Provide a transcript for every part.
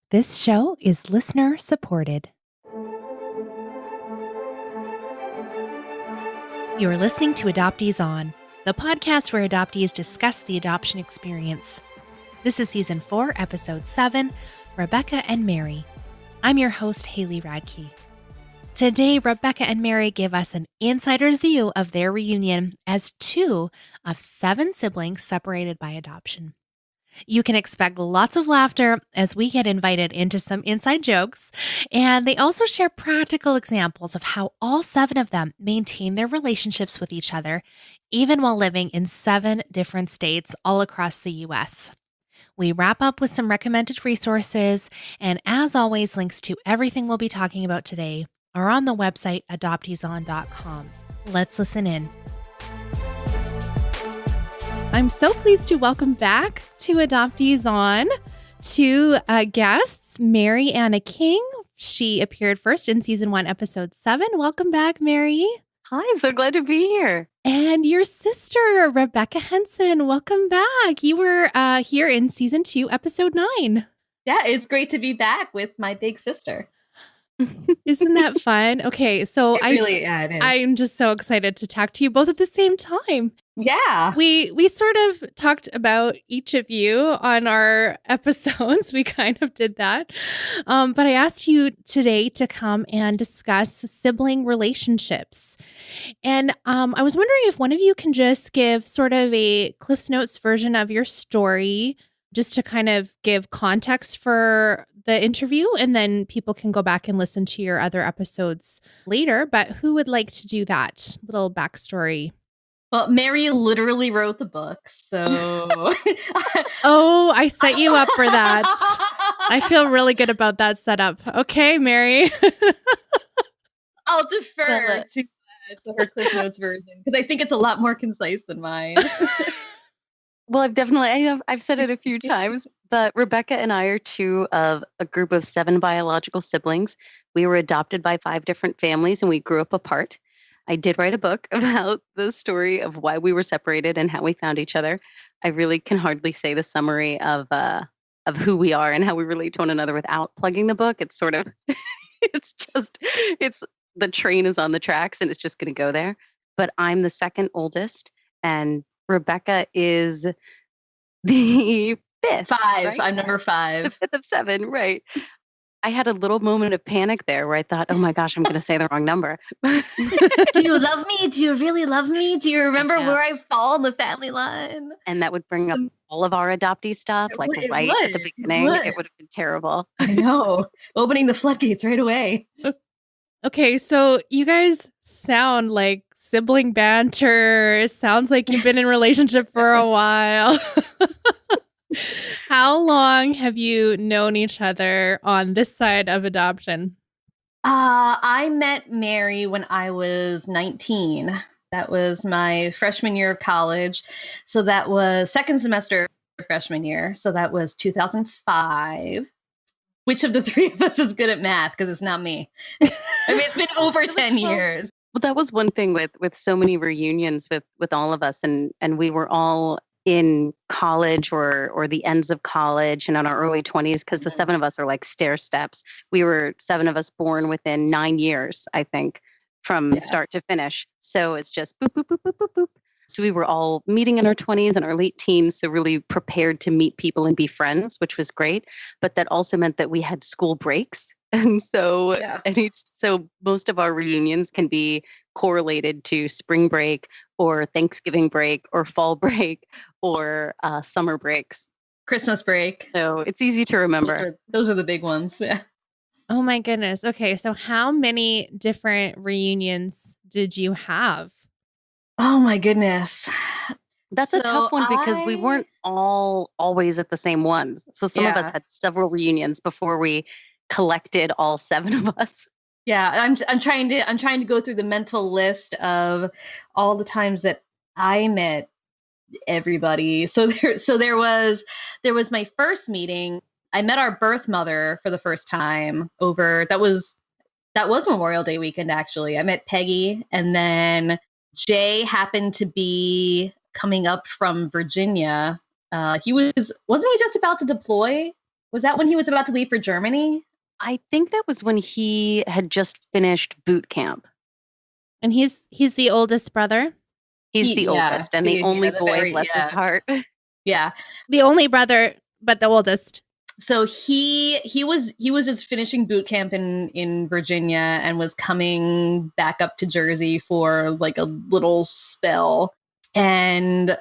This show is listener supported. You're listening to Adoptees On, the podcast where adoptees discuss the adoption experience. This is Season 4, Episode 7, Rebekah and Mary. I'm your host, Haley Radke. Today, Rebekah and Mary give us an insider's view of their reunion as 2 of 7 siblings separated by adoption. You can expect lots of laughter as we get invited into some inside jokes, and they also share practical examples of how all 7 of them maintain their relationships with each other, even while living in 7 different states all across the U.S. We wrap up with some recommended resources, and as always, links to everything we'll be talking about today are on the website adopteeson.com. Let's listen in. I'm so pleased to welcome back to Adoptees On 2 guests, Mary Anna King. She appeared first in Season 1, Episode 7. Welcome back, Mary. Hi, so glad to be here. And your sister, Rebekah Henson. Welcome back. You were here in Season 2, Episode 9. Yeah, it's great to be back with my big sister. Isn't that fun? Okay, so it is. I'm just so excited to talk to you both at the same time. Yeah. We sort of talked about each of you on our episodes. We kind of did that. But I asked you today to come and discuss sibling relationships. And I was wondering if one of you can just give sort of a Cliff's Notes version of your story, just to kind of give context for the interview, and then people can go back and listen to your other episodes later. But who would like to do that little backstory? Well, Mary literally wrote the book, so... Oh, I set you up for that. I feel really good about that setup. Okay, Mary. I'll defer to her Cliff Notes version, because I think it's a lot more concise than mine. Well, I've said it a few times, but Rebekah and I are 2 of a group of 7 biological siblings. We were adopted by 5 different families, and we grew up apart. I did write a book about the story of why we were separated and how we found each other. I really can hardly say the summary of who we are and how we relate to one another without plugging the book. It's sort of, it's the train is on the tracks and it's just going to go there. But I'm the second oldest, and Rebekah is the 5th. 5. Right? I'm number 5. The 5th of 7, right. I had a little moment of panic there where I thought, oh my gosh, I'm going to say the wrong number. Do you love me? Do you really love me? Do you remember where I fall in the family line? And that would bring up all of our adoptee stuff, at the beginning. It would have been terrible. I know. Opening the floodgates right away. Okay, so you guys sound like sibling banter. It sounds like you've been in a relationship for a while. How long have you known each other on this side of adoption? I met Mary when I was 19. That was my freshman year of college. So that was second semester freshman year. So that was 2005. Which of the 3 of us is good at math? Because it's not me. I mean, it's been over 10 years. Well, that was one thing with so many reunions with all of us, and we were all in college or the ends of college and in our early 20s, because the 7 of us are like stair steps. We were 7 of us born within 9 years, I think, from start to finish. So it's just boop, boop, boop, boop, boop, boop. So we were all meeting in our 20s and our late teens, so really prepared to meet people and be friends, which was great. But that also meant that we had school breaks. And so, so most of our reunions can be correlated to spring break or Thanksgiving break or fall break or summer breaks. Christmas break. So it's easy to remember. Those are the big ones. Yeah. Oh my goodness. Okay, so how many different reunions did you have? Oh my goodness. That's a tough one because we weren't all always at the same ones. So some of us had several reunions before we collected all 7 of us. Yeah, I'm trying to go through the mental list of all the times that I met everybody. So there was my first meeting. I met our birth mother for the first time that was Memorial Day weekend, actually. I met Peggy, and then Jay happened to be coming up from Virginia. Wasn't he just about to deploy? Was that when he was about to leave for Germany? I think that was when he had just finished boot camp. And he's the oldest brother? He's the oldest and the only boy, bless his heart. Yeah. The only brother, but the oldest. So he was just finishing boot camp in Virginia and was coming back up to Jersey for like a little spell. And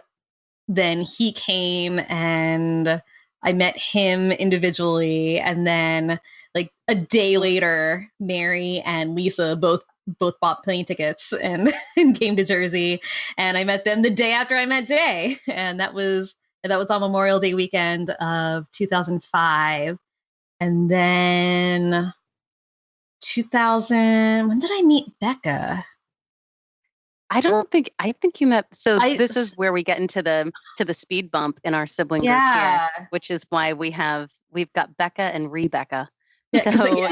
then he came and I met him individually. And then like a day later, Mary and Lisa both bought plane tickets and came to Jersey. And I met them the day after I met Jay. And that was on Memorial Day weekend of 2005. And then 2000, when did I meet Becca? I think you met. So this is where we get into the speed bump in our sibling group here, which is why we've got Becca and Rebekah. So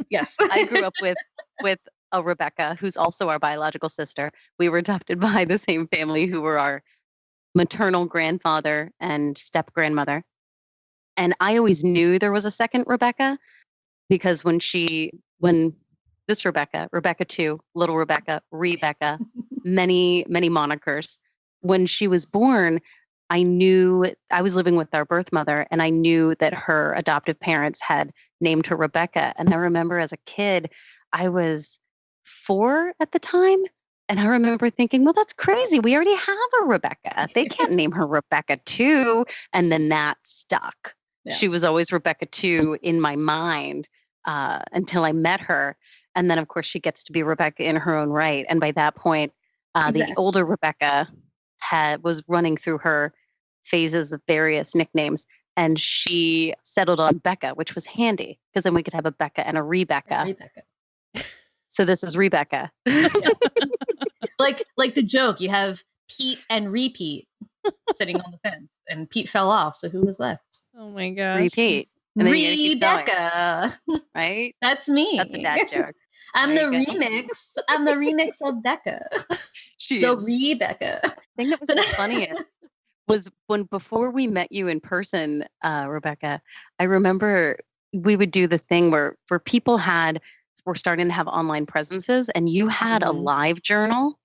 yes, I grew up with a Rebekah, who's also our biological sister. We were adopted by the same family who were our maternal grandfather and step grandmother. And I always knew there was a second Rebekah because when this Rebekah 2, little Rebekah, many, many monikers. When she was born, I knew I was living with our birth mother and I knew that her adoptive parents had named her Rebekah. And I remember as a kid, I was 4 at the time. And I remember thinking, well, that's crazy. We already have a Rebekah. They can't name her Rebekah 2. And then that stuck. Yeah. She was always Rebekah 2 in my mind until I met her. And then, of course, she gets to be Rebekah in her own right. And by that point, the older Rebekah was running through her phases of various nicknames. And she settled on Becca, which was handy because then we could have a Becca and a Rebekah. So this is Rebekah. like the joke, you have Pete and Repeat sitting on the fence, and Pete fell off. So who was left? Oh my gosh. Repeat. And Rebekah. Right? That's me. That's a dad joke. I'm the remix. I'm the remix of Becca. She so is. Rebekah. The thing that was the funniest was before we met you in person, Rebekah, I remember we would do the thing where people were starting to have online presences and you had a live journal.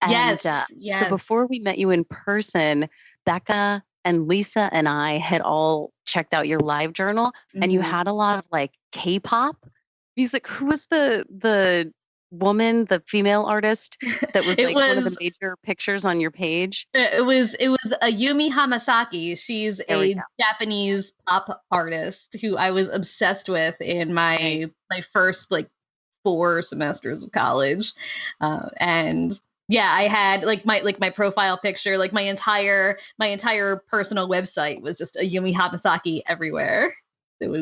And, yes. So before we met you in person, Becca and Lisa and I had all checked out your live journal and you had a lot of like K-pop music. Who was the woman, the female artist that was one of the major pictures on your page? It was Ayumi Hamasaki. She's a Japanese pop artist who I was obsessed with in my first 4 semesters of college. And yeah, I had my profile picture, my entire personal website was just Ayumi Hamasaki everywhere.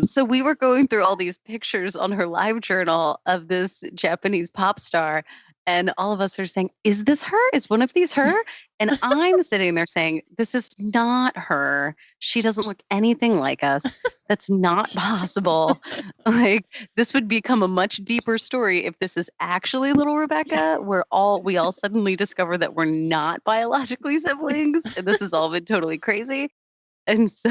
So we were going through all these pictures on her live journal of this Japanese pop star, and all of us are saying, is this her? Is one of these her? And I'm sitting there saying, this is not her. She doesn't look anything like us. That's not possible. This would become a much deeper story if this is actually little Rebekah, where we all suddenly discover that we're not biologically siblings, and this has all been totally crazy. And so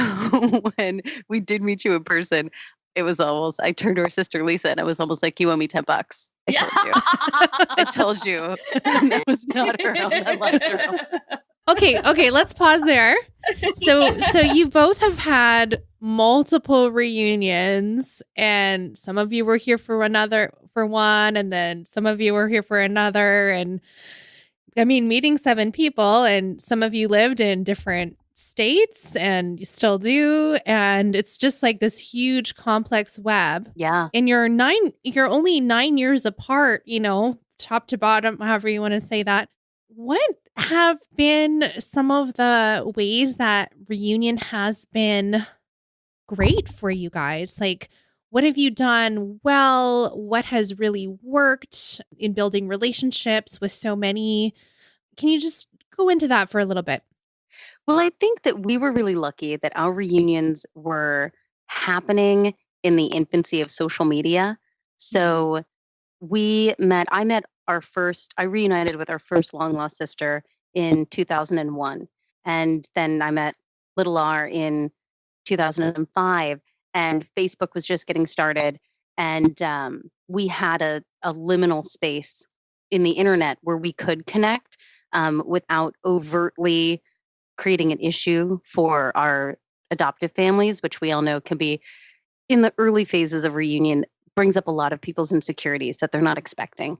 when we did meet you in person, it was I turned to our sister Lisa and I was almost like, you owe me $10. I told you. That was not her on that live journal. Okay, let's pause there. So you both have had multiple reunions, and some of you were here for one, and then some of you were here for another. And I mean, meeting 7 people, and some of you lived in different states and you still do, and it's just like this huge complex web. Yeah. And you're only 9 years apart, top to bottom, however you want to say that. What have been some of the ways that reunion has been great for you guys? What have you done well? What has really worked in building relationships with so many? Can you just go into that for a little bit? Well, I think that we were really lucky that our reunions were happening in the infancy of social media. So I reunited with our first long lost sister in 2001. And then I met little R in 2005. and Facebook was just getting started. And we had a liminal space in the internet where we could connect without overtly creating an issue for our adoptive families, which we all know can be in the early phases of reunion, brings up a lot of people's insecurities that they're not expecting.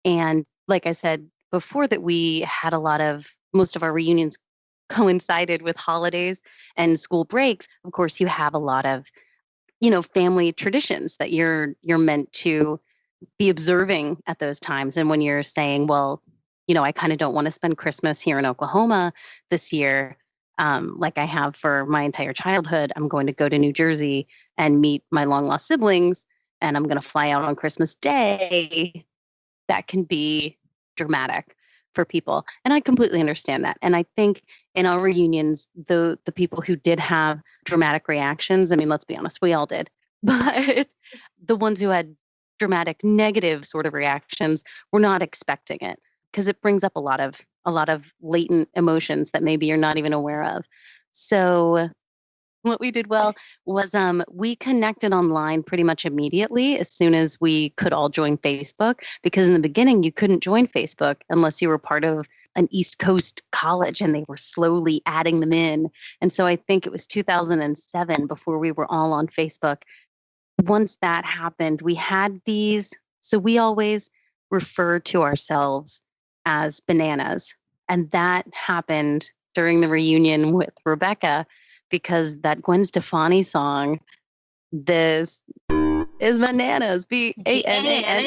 And like I said before, that we had most of our reunions coincided with holidays and school breaks. Of course, you have a lot of, family traditions that you're meant to be observing at those times. And when you're saying, well, I kind of don't want to spend Christmas here in Oklahoma this year, like I have for my entire childhood, I'm going to go to New Jersey and meet my long lost siblings, and I'm going to fly out on Christmas Day. That can be dramatic for people. And I completely understand that. And I think in our reunions, the people who did have dramatic reactions, I mean, let's be honest, we all did. But the ones who had dramatic negative sort of reactions were not expecting it, because it brings up a lot of latent emotions that maybe you're not even aware of. So what we did well was we connected online pretty much immediately as soon as we could all join Facebook, because in the beginning you couldn't join Facebook unless you were part of an East Coast college, and they were slowly adding them in. And so I think it was 2007 before we were all on Facebook. Once that happened, we had these. So we always refer to ourselves as bananas. And that happened during the reunion with Rebekah, because that Gwen Stefani song, "This is Bananas," BANANAS,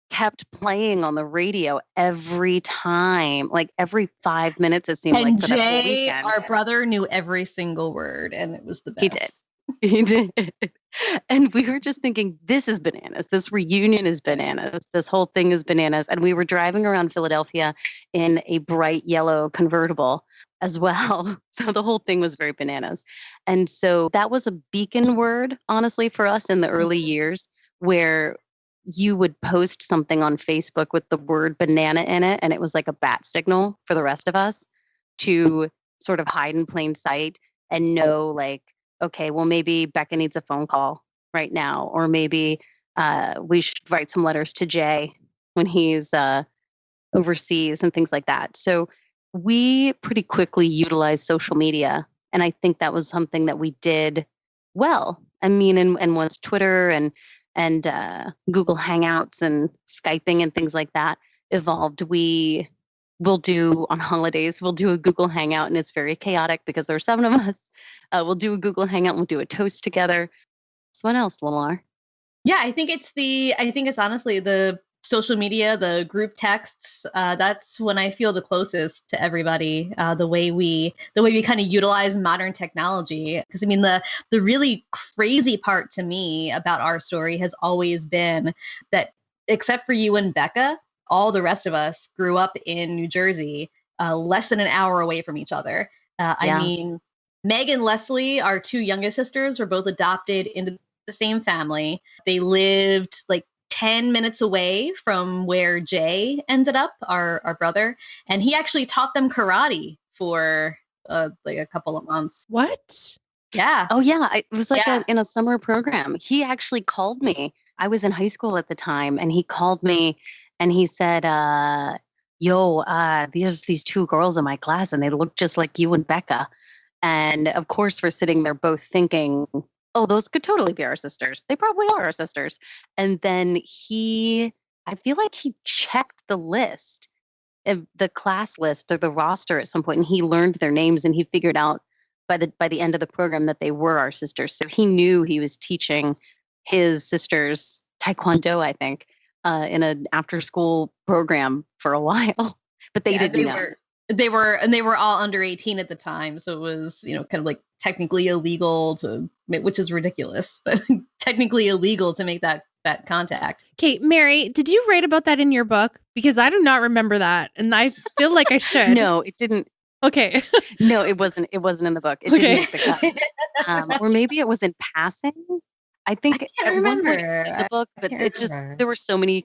kept playing on the radio every time, like every 5 minutes, it seemed like. And Jay, our brother, knew every single word, and it was the best. He did. He did. And we were just thinking, this is bananas. This reunion is bananas. This whole thing is bananas. And we were driving around Philadelphia in a bright yellow convertible as well. So the whole thing was very bananas. And so that was a beacon word, honestly, for us in the early years, where you would post something on Facebook with the word banana in it, and it was like a bat signal for the rest of us to sort of hide in plain sight and know, like, okay, well, maybe Becca needs a phone call right now, or maybe we should write some letters to Jay when he's overseas and things like that. So we pretty quickly utilized social media, and I think that was something that we did well. I mean, and once Twitter and Google Hangouts and Skyping and things like that evolved, we'll do on holidays, we'll do a Google Hangout, and it's very chaotic because there are 7 of us. We'll do a Google Hangout, we'll do a toast together. So what else, Lamar? Yeah, I think it's honestly the social media, the group texts. That's when I feel the closest to everybody. The way we kind of utilize modern technology. Because I mean, the really crazy part to me about our story has always been that, except for you and Becca, all the rest of us grew up in New Jersey, less than an hour away from each other. I mean, Meg and Leslie, our 2 youngest sisters, were both adopted into the same family. They lived like 10 minutes away from where Jay ended up, our brother. And he actually taught them karate for like a couple of months. What? Yeah. Oh, yeah. It was like in a summer program. He actually called me. I was in high school at the time, and he called me and he said, there's these 2 girls in my class, and they look just like you and Becca. And of course, we're sitting there both thinking, oh, those could totally be our sisters. They probably are our sisters. And then I feel like he checked the list, the class list or the roster at some point, and he learned their names, and he figured out by the end of the program that they were our sisters. So he knew he was teaching his sisters Taekwondo, I think, in an after-school program for a while. But they didn't know. They were all under 18 at the time, so it was, kind of like technically illegal which is ridiculous, but technically illegal to make that contact. Okay, Mary, did you write about that in your book? Because I do not remember that, and I feel like I should. No, it didn't. Okay. No, it wasn't. It wasn't in the book. It didn't make the cut. Or maybe it was in passing. I think I can't remember. It's in the book, but there were so many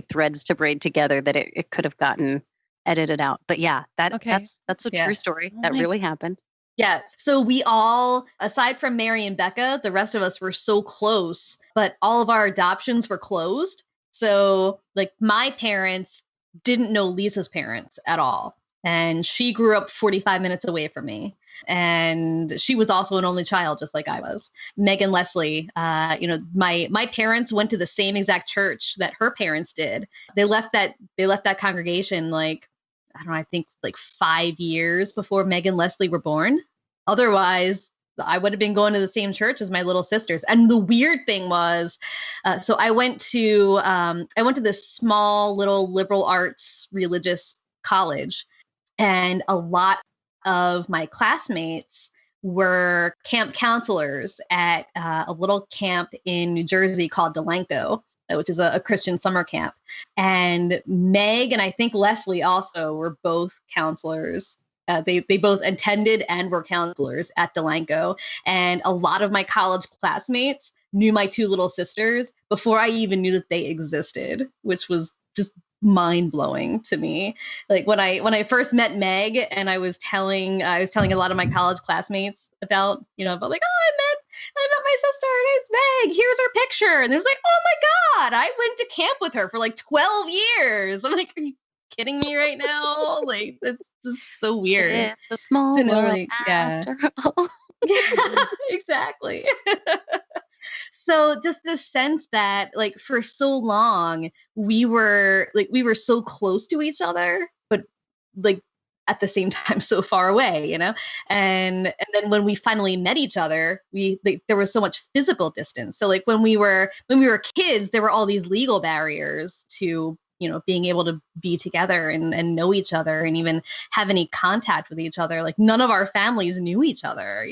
threads to braid together that it could have gotten edited out. But yeah, that's a true story. That really happened. Yeah. So we all, aside from Mary and Becca, the rest of us were so close, but all of our adoptions were closed. So like my parents didn't know Lisa's parents at all. And she grew up 45 minutes away from me. And she was also an only child, just like I was. Meg and Leslie, my parents went to the same exact church that her parents did. They left that congregation like, I don't know, I think like 5 years before Meg and Leslie were born. Otherwise, I would have been going to the same church as my little sisters. And the weird thing was, so I went to this small little liberal arts religious college, and a lot of my classmates were camp counselors at a little camp in New Jersey called Delanco, which is a Christian summer camp. And Meg and I think Leslie also were both counselors. They both attended and were counselors at Delanco. And a lot of my college classmates knew my two little sisters before I even knew that they existed, which was just mind blowing to me. Like when I first met Meg, and I was telling a lot of my college classmates about like, oh, I met my sister. Her name's Meg. Here's her picture. And there's like, oh my God, I went to camp with her for like 12 years. I'm like, are you kidding me right now? Like, that's just so weird. It's a small world like, after all. Yeah, exactly. So just this sense that like for so long we were so close to each other, but like at the same time so far away, and then when we finally met each other, there was so much physical distance. So like when we were kids, there were all these legal barriers to being able to be together and know each other and even have any contact with each other. Like none of our families knew each other,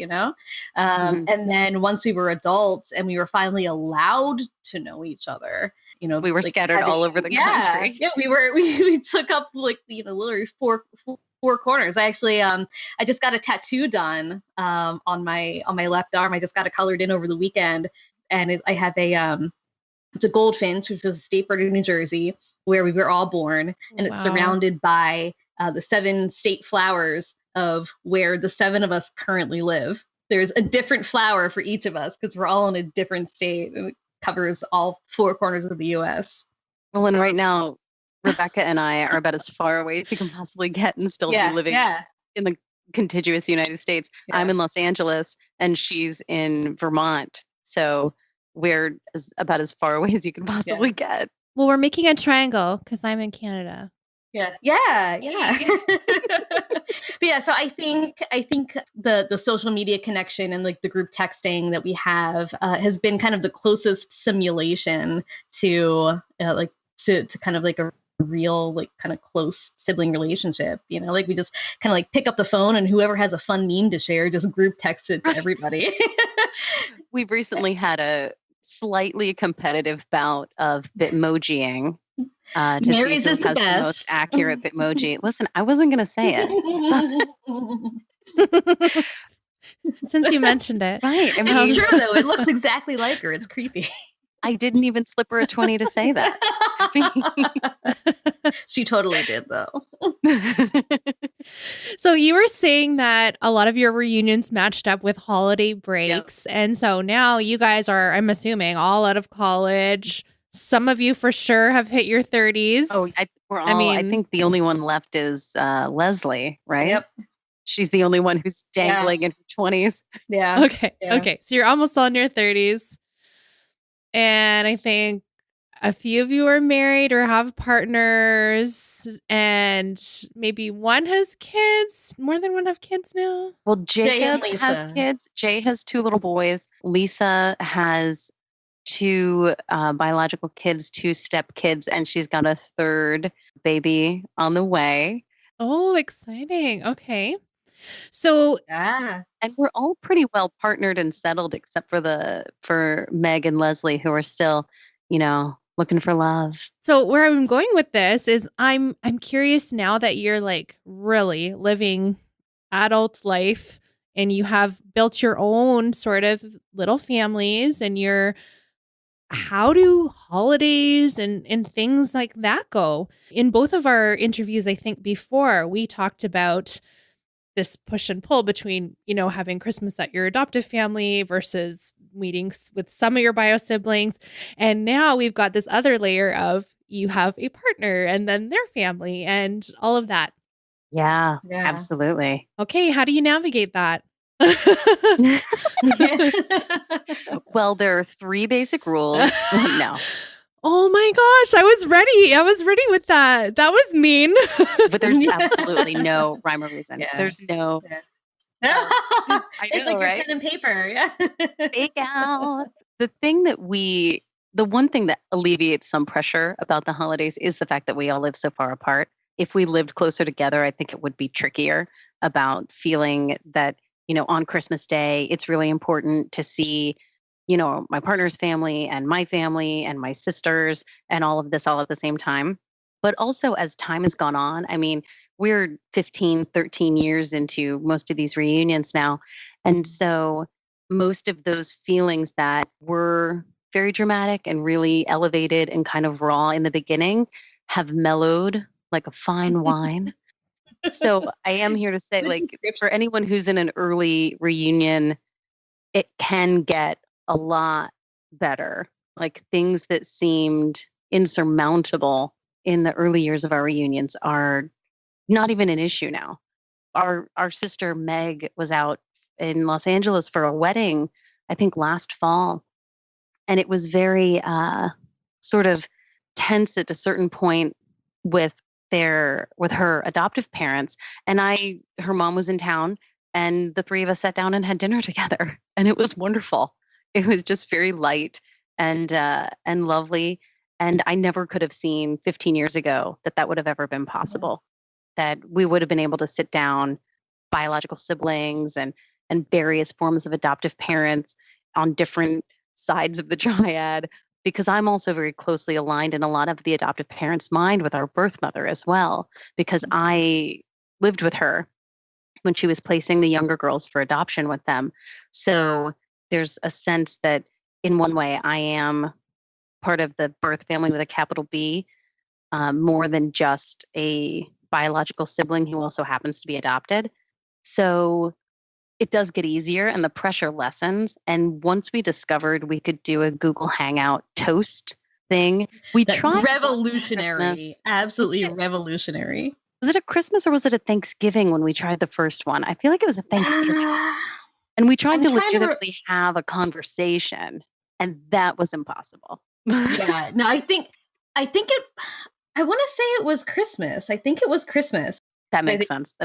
and then once we were adults and we were finally allowed to know each other, we were like scattered all over the country. Yeah, we took up like literally four corners. I actually I just got a tattoo done on my left arm. I just got it colored in over the weekend, and I have it's a goldfinch, which is a state bird of New Jersey, where we were all born, and It's surrounded by the 7 state flowers of where the 7 of us currently live. There's a different flower for each of us because we're all in a different state, and it covers all 4 corners of the U.S. Well, and right now, Rebekah and I are about as far away as you can possibly get and still be living in the contiguous United States. Yeah. I'm in Los Angeles and she's in Vermont. So we're about as far away as you can possibly get. Well, we're making a triangle because I'm in Canada. Yeah. But yeah, so I think the social media connection and like the group texting that we have has been kind of the closest simulation to to kind of like a real like kind of close sibling relationship. Like we just kind of like pick up the phone and whoever has a fun meme to share just group text it to everybody. We've recently had a slightly competitive bout of Bitmojiing to Mary's see who has the most accurate Bitmoji. Listen, I wasn't going to say it. Since you mentioned it. Right. I mean, it's true, though. It looks exactly like her. It's creepy. I didn't even slip her a 20 to say that. She totally did, though. So you were saying that a lot of your reunions matched up with holiday breaks. Yep. And so now you guys are, I'm assuming, all out of college. Some of you for sure have hit your 30s. Oh, I think the only one left is Leslie, right? Yep. She's the only one who's dangling in her 20s. Yeah. Okay. So you're almost all in your 30s. And I think a few of you are married or have partners, and maybe one has kids. More than one have kids now. Well, Jacob has kids. Jay has 2 little boys. Lisa has 2 biological kids, 2 step kids, and she's got a 3rd baby on the way. Oh, exciting. Okay. So, and we're all pretty well partnered and settled, except for Meg and Leslie, who are still, looking for love. So where I'm going with this is I'm curious now that you're like really living adult life and you have built your own sort of little families, and how do holidays and things like that go? In both of our interviews, I think before we talked about this push and pull between, having Christmas at your adoptive family versus meetings with some of your bio siblings. And now we've got this other layer of you have a partner and then their family and all of that. Yeah, absolutely. Okay. How do you navigate that? Well, there are 3 basic rules. No. Oh my gosh, I was ready. I was ready with that. That was mean. But there's absolutely no rhyme or reason. Yeah. There's no. Yeah. I know, it's like right? Your pen and paper. Yeah. Fake out. The one thing that alleviates some pressure about the holidays is the fact that we all live so far apart. If we lived closer together, I think it would be trickier about feeling that, on Christmas Day, it's really important to see my partner's family and my sisters and all of this all at the same time. But also as time has gone on, I mean, we're 15, 13 years into most of these reunions now. And so most of those feelings that were very dramatic and really elevated and kind of raw in the beginning have mellowed like a fine wine. So I am here to say, like, for anyone who's in an early reunion, it can get a lot better. Like things that seemed insurmountable in the early years of our reunions are not even an issue now. Our sister Meg was out in Los Angeles for a wedding, I think last fall. And it was very sort of tense at a certain point with her adoptive parents. And her mom was in town and the 3 of us sat down and had dinner together. And it was wonderful. It was just very light and lovely. And I never could have seen 15 years ago that would have ever been possible, that we would have been able to sit down, biological siblings and various forms of adoptive parents on different sides of the triad, because I'm also very closely aligned in a lot of the adoptive parents' mind with our birth mother as well, because I lived with her when she was placing the younger girls for adoption with them. So there's a sense that in one way I am part of the birth family with a capital B, more than just a biological sibling who also happens to be adopted. So it does get easier and the pressure lessens. And once we discovered we could do a Google Hangout toast thing, we tried. Revolutionary, absolutely revolutionary. Was it a Christmas or was it a Thanksgiving when we tried the first one? I feel like it was a Thanksgiving. And we tried to legitimately have a conversation, and that was impossible. Yeah, no, I want to say it was Christmas. I think it was Christmas. That makes sense.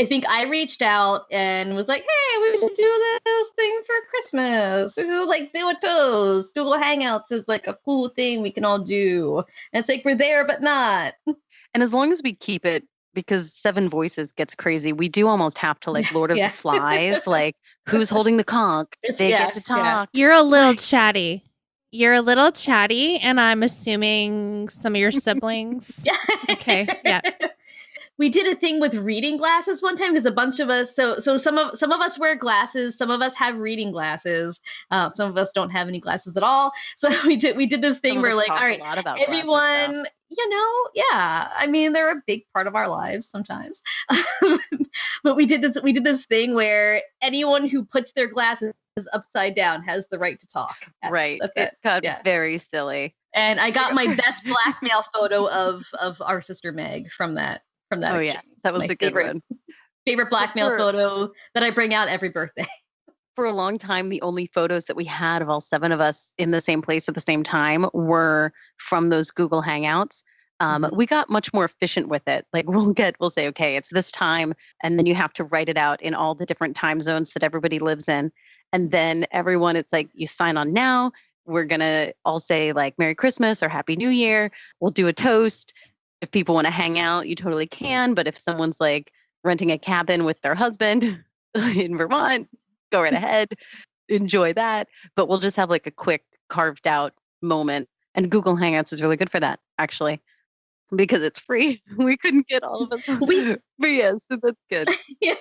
I think I reached out and was like, hey, we should do this thing for Christmas. Or just like do a toast. Google Hangouts is like a cool thing we can all do. And it's like we're there, but not. And as long as we keep it, because 7 Voices gets crazy, we do almost have to like Lord of the Flies, like who's holding the conch? They get to talk. You're a little chatty. And I'm assuming some of your siblings. Yeah. Okay. Yeah. We did a thing with reading glasses one time because a bunch of us, so some of us wear glasses, some of us have reading glasses, some of us don't have any glasses at all. So we did this thing where like, all right, everyone, I mean, they're a big part of our lives sometimes. But we did this thing where anyone who puts their glasses upside down has the right to talk. Right. It got very silly. And I got my best blackmail photo of our sister Meg from that. Oh yeah, that was a good one. Favorite blackmail photo that I bring out every birthday. For a long time, the only photos that we had of all 7 of us in the same place at the same time were from those Google Hangouts. We got much more efficient with it. Like we'll say, okay, it's this time. And then you have to write it out in all the different time zones that everybody lives in. And then everyone, it's like, you sign on now. We're going to all say like Merry Christmas or Happy New Year. We'll do a toast. If people want to hang out, you totally can. But if someone's like renting a cabin with their husband in Vermont, go right ahead, enjoy that. But we'll just have like a quick carved out moment. And Google Hangouts is really good for that, actually, because it's free. We couldn't get all of us. But yes, so that's good. Yeah.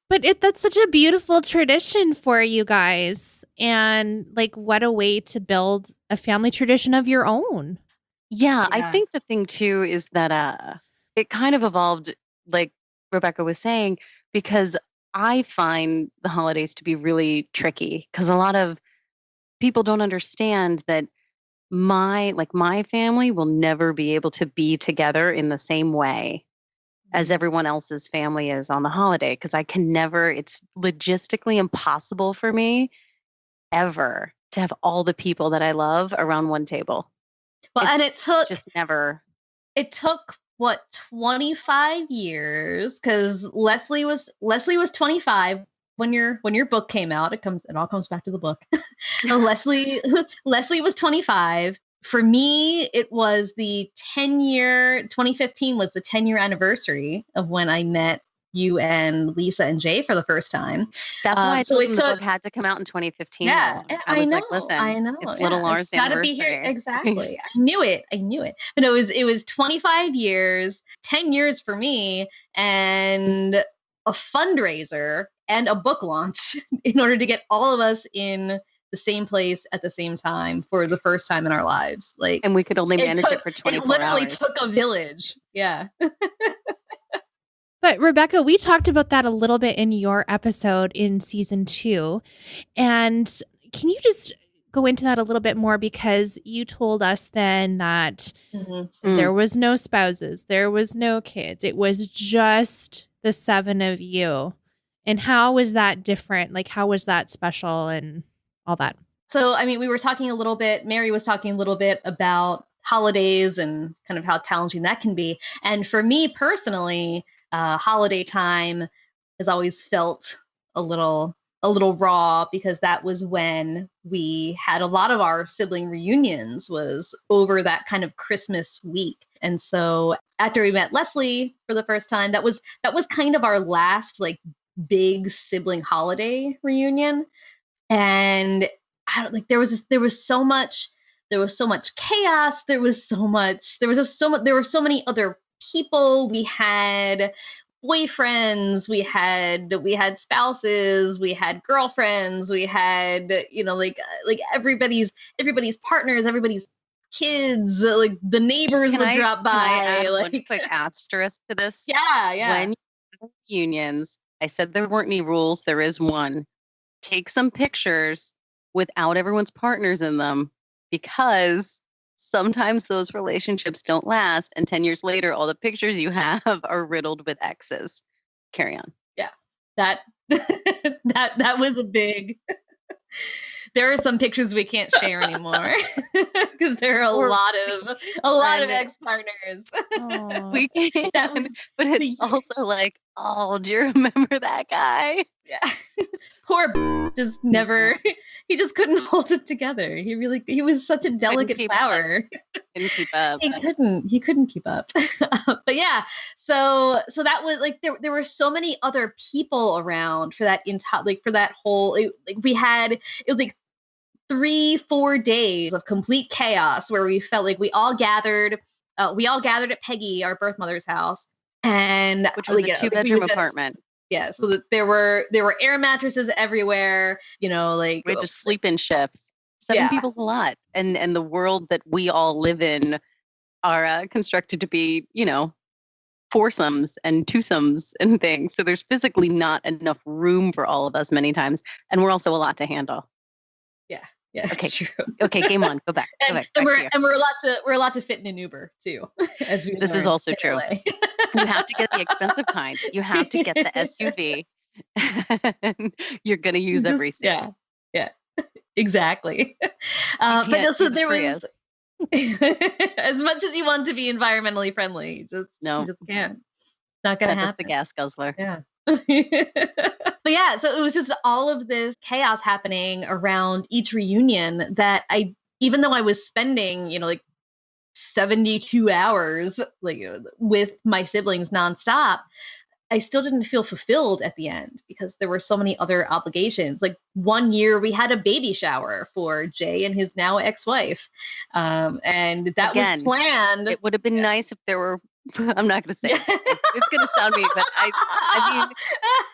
But that's such a beautiful tradition for you guys. And like, what a way to build a family tradition of your own. Yeah, I think the thing too is that it kind of evolved like Rebekah was saying, because I find the holidays to be really tricky because a lot of people don't understand that my family will never be able to be together in the same way as everyone else's family is on the holiday because I can never, it's logistically impossible for me ever to have all the people that I love around one table. Well, and it's just never. It took what 25 years because Leslie was 25 when your book came out. It all comes back to the book. Leslie was 25. For me, it was the 2015 was the 10-year anniversary of when I met you and Lisa and Jay for the first time. That's why I told them the book had to come out in 2015. Yeah, I was like, listen, it's little Lars' anniversary. Be here. Exactly. I knew it. But it was 25 years, 10 years for me, and a fundraiser and a book launch in order to get all of us in the same place at the same time for the first time in our lives. And we could only manage it for 24 hours. It literally took a village. Yeah. But Rebekah, we talked about that a little bit in your episode in season 2. And can you just go into that a little bit more? Because you told us then that there was no spouses, there was no kids. It was just the 7 of you. And how was that different? Like, how was that special and all that? So, I mean, we were talking a little bit, Mary was talking a little bit about holidays and kind of how challenging that can be. And for me personally, holiday time has always felt a little raw because that was when we had a lot of our sibling reunions was over that kind of Christmas week. And so after we met Leslie for the first time, that was kind of our last like big sibling holiday reunion. And I don't like there was so much chaos. There were so many other people. We had boyfriends, we had spouses, we had girlfriends, we had, like everybody's partners, everybody's kids, like the neighbors would drop by. Add one quick asterisk to this. Yeah. When unions, I said there weren't any rules. There is one. Take some pictures without everyone's partners in them, because sometimes those relationships don't last. And 10 years later, all the pictures you have are riddled with exes. Carry on. Yeah. That was a big, there are some pictures we can't share anymore because there are a lot of ex-partners. We can, but it's also like, oh, do you remember that guy? Yeah. Poor just never, he just couldn't hold it together. He was such a delicate flower. Couldn't keep up. He couldn't keep up. But yeah, so that was like, there were so many other people around for that entire, like for that whole, it was like 3-4 days of complete chaos where we felt like we all gathered at Peggy, our birth mother's house, and which was a 2-bedroom apartment. Yeah, so that there were air mattresses everywhere, like we just sleep in shifts. 7 people's a lot, and the world that we all live in are constructed to be, foursomes and twosomes and things. So there's physically not enough room for all of us many times, and we're also a lot to handle. Yeah, okay, true. Okay, game on. Go back. And we're allowed to fit in an Uber too. This is also true. You have to get the expensive kind. You have to get the SUV. You're gonna use every seat. Yeah, exactly. But also there was as much as you want to be environmentally friendly, you just can't. Not gonna happen. That's the gas guzzler. Yeah. But yeah, so it was just all of this chaos happening around each reunion that even though I was spending, like 72 hours with my siblings nonstop, I still didn't feel fulfilled at the end because there were so many other obligations. Like one year we had a baby shower for Jay and his now ex-wife. And that was planned. It would have been nice if there were, I'm not going to say it. It's going to sound mean, but I mean,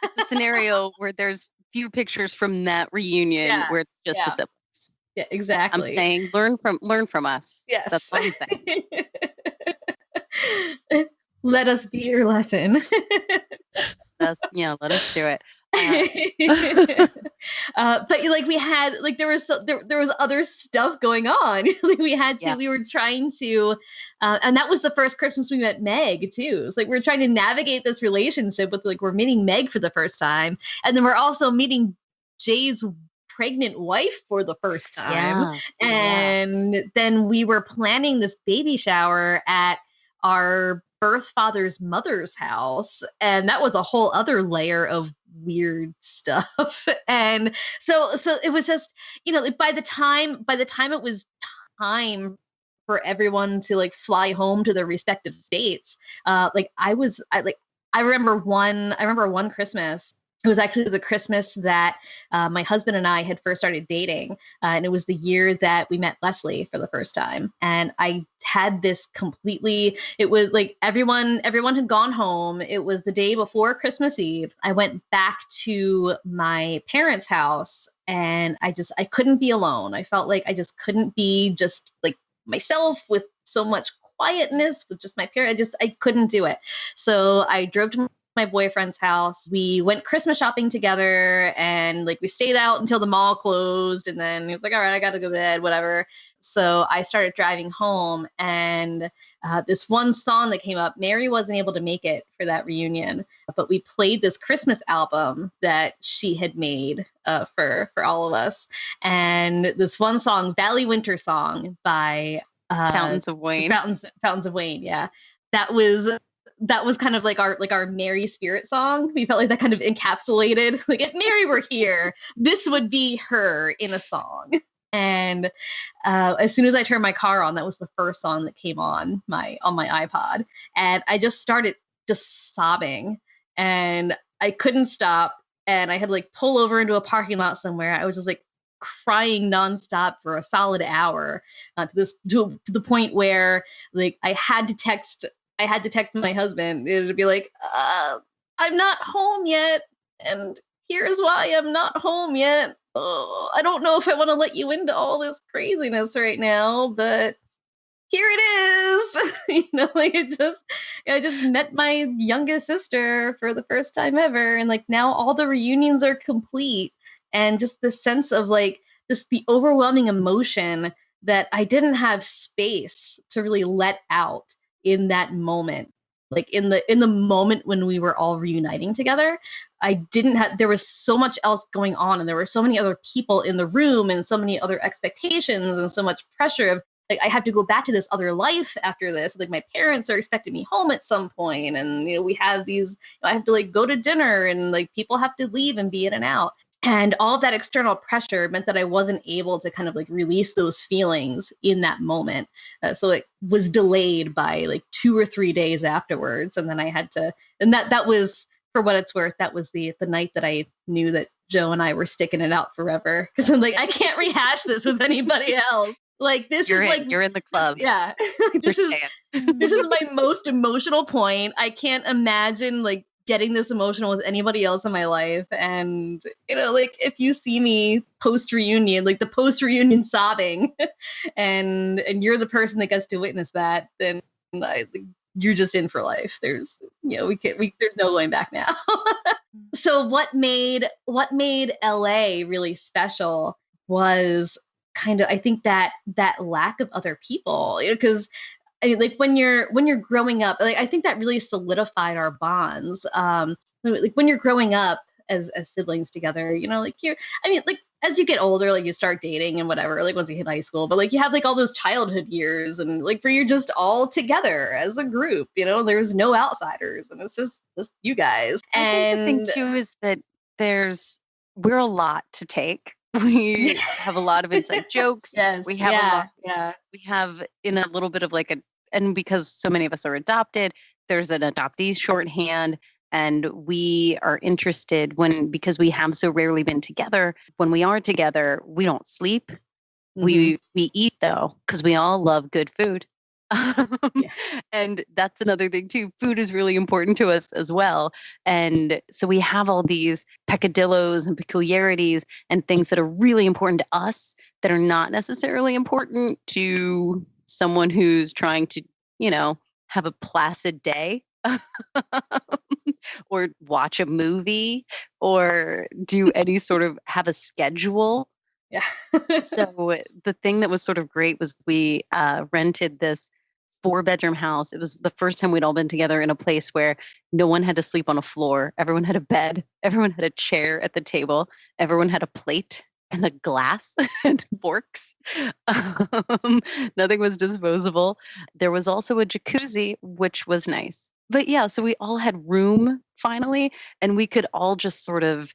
it's a scenario where there's few pictures from that reunion where it's just the siblings. Yeah, exactly. I'm saying learn from us. Yes. That's what I'm saying. Let us be your lesson. Let us do it. But like we had like there was other stuff going on. Like we were trying to and that was the first Christmas we met Meg too. It's like we're trying to navigate this relationship with like we're meeting Meg for the first time, and then we're also meeting Jay's pregnant wife for the first time. And then we were planning this baby shower at our birth father's mother's house, and that was a whole other layer of weird stuff. And so it was just, like by the time it was time for everyone to like fly home to their respective states, I remember one Christmas. It was actually the Christmas that my husband and I had first started dating. And it was the year that we met Leslie for the first time. And I had this it was like everyone had gone home. It was the day before Christmas Eve. I went back to my parents' house, and I couldn't be alone. I felt like I just couldn't be just like myself with so much quietness with just my parents. I couldn't do it. So I drove to my boyfriend's house. We went Christmas shopping together, and like we stayed out until the mall closed, and then he was like, all right, I gotta go to bed, whatever. So I started driving home, and this one song that came up, Mary wasn't able to make it for that reunion, but we played this Christmas album that she had made for all of us. And this one song, Valley Winter Song by Fountains of Wayne. Fountains of Wayne, yeah. That was kind of like our Mary spirit song. We felt like that kind of encapsulated, like if Mary were here, this would be her in a song. And as soon as I turned my car on, that was the first song that came on my iPod. And I just started just sobbing, and I couldn't stop. And I had like pull over into a parking lot somewhere. I was just like crying nonstop for a solid hour to the point where like I had to text my husband. It would be like, I'm not home yet, and here's why I'm not home yet. Oh, I don't know if I want to let you into all this craziness right now, but here it is. I just met my youngest sister for the first time ever, and like now all the reunions are complete, and just the sense of like the overwhelming emotion that I didn't have space to really let out in that moment. Like in the moment when we were all reuniting together, there was so much else going on, and there were so many other people in the room, and so many other expectations, and so much pressure of like, I have to go back to this other life after this. Like my parents are expecting me home at some point, and we have I have to like go to dinner, and like people have to leave and be in and out. And all of that external pressure meant that I wasn't able to kind of like release those feelings in that moment. So it was delayed by like 2 or 3 days afterwards. And then I had to, and that was, for what it's worth, that was the night that I knew that Joe and I were sticking it out forever. Because I'm like, I can't rehash this with anybody else. Like you're in the club. Yeah. This is my most emotional point. I can't imagine like getting this emotional with anybody else in my life. And like if you see me post reunion, like the post reunion sobbing, and you're the person that gets to witness that, then you're just in for life. There's there's no going back now. So what made LA really special was kind of, I think that lack of other people, because I mean, like when you're growing up, like I think that really solidified our bonds. Like when you're growing up as siblings together, like as you get older, like you start dating and whatever, like once you hit high school, but like you have like all those childhood years, and like where you're just all together as a group, there's no outsiders, and it's just you guys. And I think the thing too is that we're a lot to take. We have a lot of inside jokes. Yes. We have a lot. Yeah. We have in a little bit of like and because so many of us are adopted, there's an adoptees shorthand, and we are interested because we have so rarely been together. When we are together, we don't sleep. Mm-hmm. We eat though, because we all love good food. And that's another thing too. Food is really important to us as well. And so we have all these peccadillos and peculiarities and things that are really important to us that are not necessarily important to someone who's trying to, have a placid day. or watch a movie or do any sort of have a schedule. Yeah. So the thing that was sort of great was we rented this 4-bedroom house. It was the first time we'd all been together in a place where no one had to sleep on a floor. Everyone had a bed. Everyone had a chair at the table. Everyone had a plate and a glass and forks. Nothing was disposable. There was also a jacuzzi, which was nice. But yeah, so we all had room finally, and we could all just sort of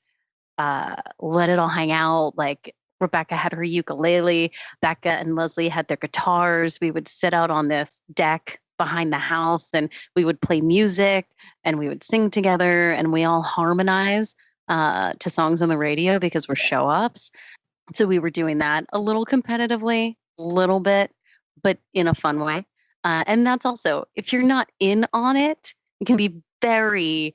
let it all hang out. Like Rebekah had her ukulele, Becca and Leslie had their guitars. We would sit out on this deck behind the house and we would play music and we would sing together and we all harmonize to songs on the radio because we're show ups. So we were doing that a little competitively, a little bit, but in a fun way. And that's also, if you're not in on it, it can be very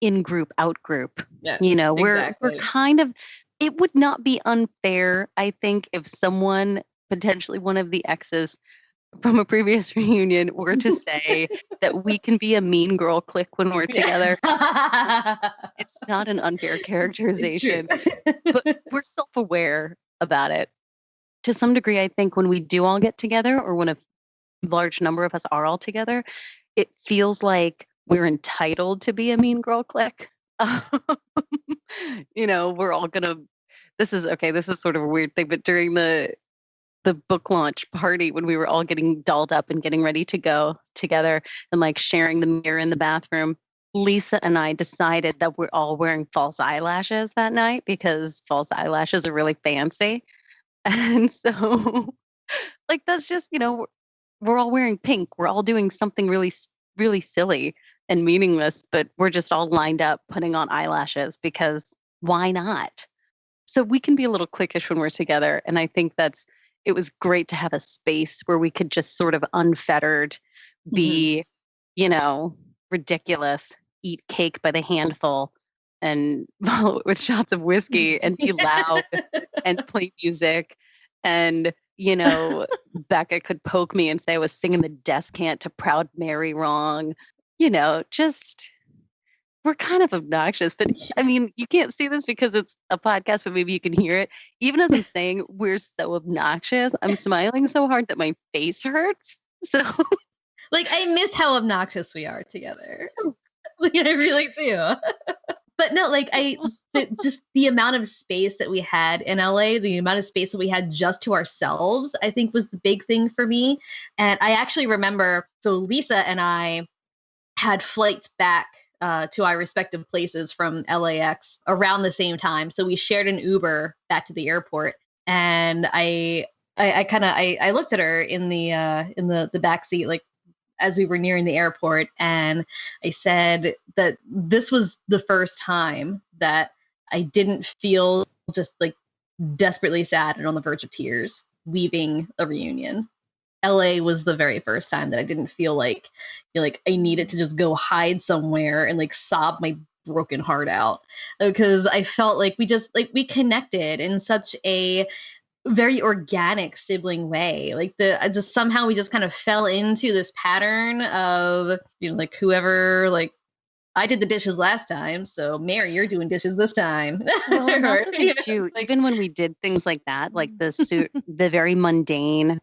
in group, out group. Yeah, We're kind of, it would not be unfair, I think, if someone, potentially one of the exes from a previous reunion, were to say that we can be a mean girl clique when we're together. It's not an unfair characterization, but we're self-aware about it. To some degree, I think when we do all get together, or when a large number of us are all together, it feels like we're entitled to be a mean girl clique. We're all gonna. This is sort of a weird thing, but during the book launch party, when we were all getting dolled up and getting ready to go together and like sharing the mirror in the bathroom, Lisa and I decided that we're all wearing false eyelashes that night because false eyelashes are really fancy. And so, like, that's just, we're all wearing pink. We're all doing something really, really silly and meaningless, but we're just all lined up putting on eyelashes because why not? So we can be a little cliquish when we're together. And I think it was great to have a space where we could just sort of unfettered be, ridiculous, eat cake by the handful and follow it with shots of whiskey and be loud and play music. And, Becca could poke me and say I was singing the descant to Proud Mary wrong. Just we're kind of obnoxious, but I mean, you can't see this because it's a podcast, but maybe you can hear it. Even as I'm saying we're so obnoxious, I'm smiling so hard that my face hurts. So, like, I miss how obnoxious we are together. Like, I really do. But no, like, just the amount of space that we had in LA, the amount of space that we had just to ourselves, I think was the big thing for me. And I actually remember, so Lisa and I had flights back to our respective places from LAX around the same time. So we shared an Uber back to the airport, and I looked at her in the back seat, like as we were nearing the airport, and I said that this was the first time that I didn't feel just like desperately sad and on the verge of tears leaving a reunion. LA was the very first time that I didn't feel like I needed to just go hide somewhere and like sob my broken heart out, because I felt like we connected in such a very organic sibling way. Like somehow we just kind of fell into this pattern of, like, whoever, like, I did the dishes last time, so Mary, you're doing dishes this time. Well, and also too, even when we did things like that, like the very mundane,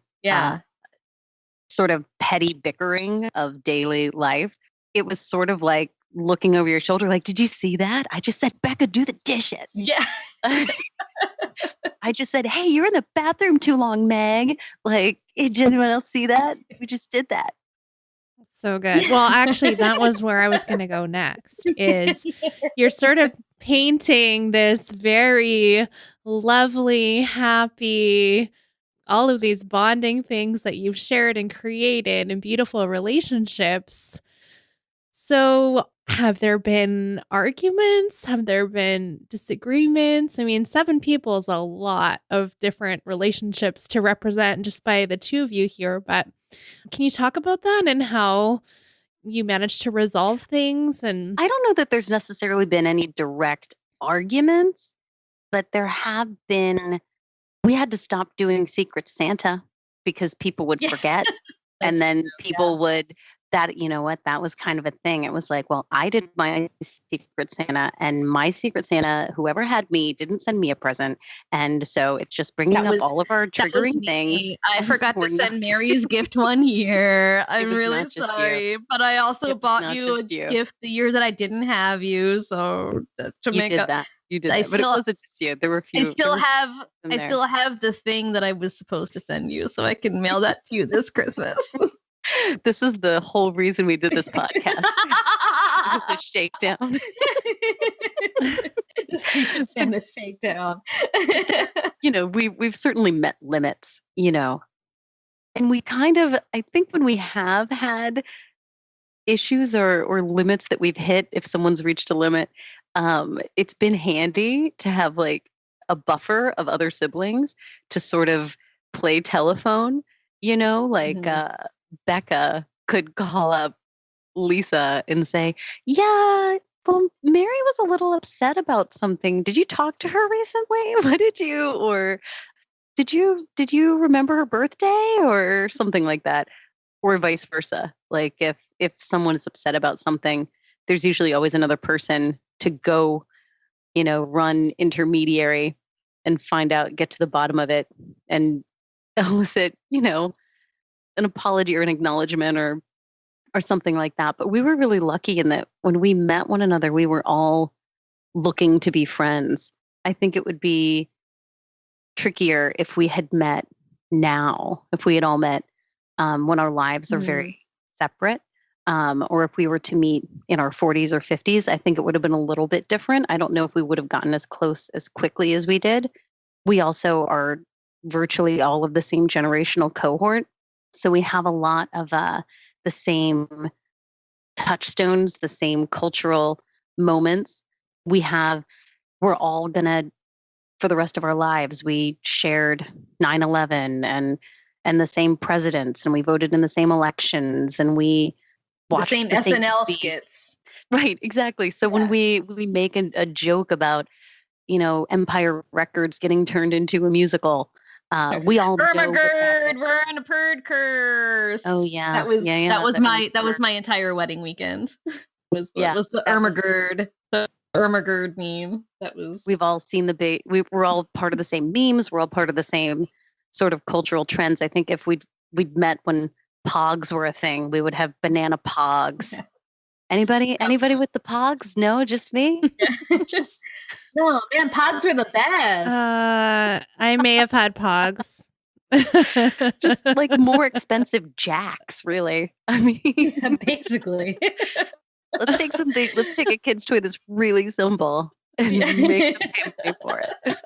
sort of petty bickering of daily life, it was sort of like looking over your shoulder, like, did you see that? I just said, Becca, do the dishes. Yeah. I just said, hey, you're in the bathroom too long, Meg. Like, did anyone else see that? We just did that. So good. Well, actually, that was where I was going to go next, is you're sort of painting this very lovely, happy, all of these bonding things that you've shared and created and beautiful relationships. So have there been arguments? Have there been disagreements? I mean, 7 people is a lot of different relationships to represent just by the 2 of you here. But can you talk about that and how you managed to resolve things? And I don't know that there's necessarily been any direct arguments, but there have been. We had to stop doing Secret Santa because people would forget. And then people would that, you know what, that was kind of a thing. It was like, well, I did my Secret Santa, and my Secret Santa, whoever had me, didn't send me a present. And so it's just bringing up all of our triggering things. I forgot to send Mary's gift one year. I'm really sorry, but I also bought you a gift the year that I didn't have you. So to make up that. You did that, but it wasn't just you. There were a few. I still have the thing that I was supposed to send you, so I can mail that to you this Christmas. This is the whole reason we did this podcast. The shakedown. The shakedown. You know, we've certainly met limits, you know. And we kind of, I think when we have had issues or limits that we've hit, if someone's reached a limit, it's been handy to have like a buffer of other siblings to sort of play telephone, you know, like Becca could call up Lisa and say, yeah, well, Mary was a little upset about something. Did you talk to her recently? What did you, or did you remember her birthday or something like that? Or vice versa. Like if someone is upset about something, there's usually always another person to go, you know, run intermediary and find out, get to the bottom of it and elicit, you know, an apology or an acknowledgement or something like that. But we were really lucky in that when we met one another, we were all looking to be friends. I think it would be trickier if we had met now, if we had all met when our lives are very separate, or if we were to meet in our 40s or 50s, I think it would have been a little bit different. I don't know if we would have gotten as close as quickly as we did. We also are virtually all of the same generational cohort. So we have a lot of the same touchstones, the same cultural moments. We're all gonna, for the rest of our lives, we shared 9/11 and the same presidents, and we voted in the same elections, and we watched the same SNL skits. Right, exactly. So when we make a joke about, you know, Empire Records getting turned into a musical, we all Ermagerd, we're in a perd curse. Oh yeah, that was my entire wedding weekend. was the Ermagerd, the Ermagerd meme. We've all seen we're all part of the same memes. We're all part of the same sort of cultural trends. I think if we'd met when pogs were a thing, we would have banana pogs. Yeah. Anybody with the pogs? No, just me. No, man, pogs were the best. I may have had pogs. Just like more expensive jacks, really. I mean, basically. Let's take a kid's toy that's really simple and make them pay for it.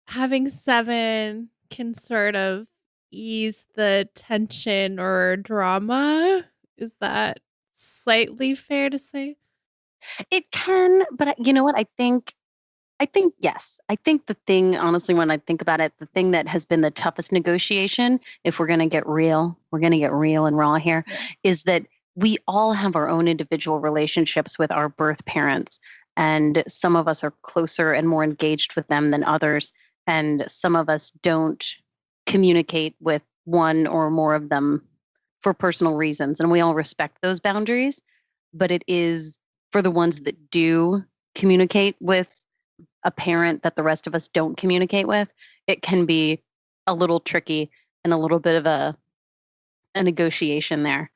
Having 7 can sort of ease the tension or drama. Is that slightly fair to say? It can, but you know what? I think yes. I think the thing, honestly, when I think about it, the thing that has been the toughest negotiation, if we're going to get real and raw here, is that we all have our own individual relationships with our birth parents. And some of us are closer and more engaged with them than others. And some of us don't communicate with one or more of them for personal reasons. And we all respect those boundaries. But it is for the ones that do communicate with a parent that the rest of us don't communicate with, it can be a little tricky and a little bit of a negotiation there.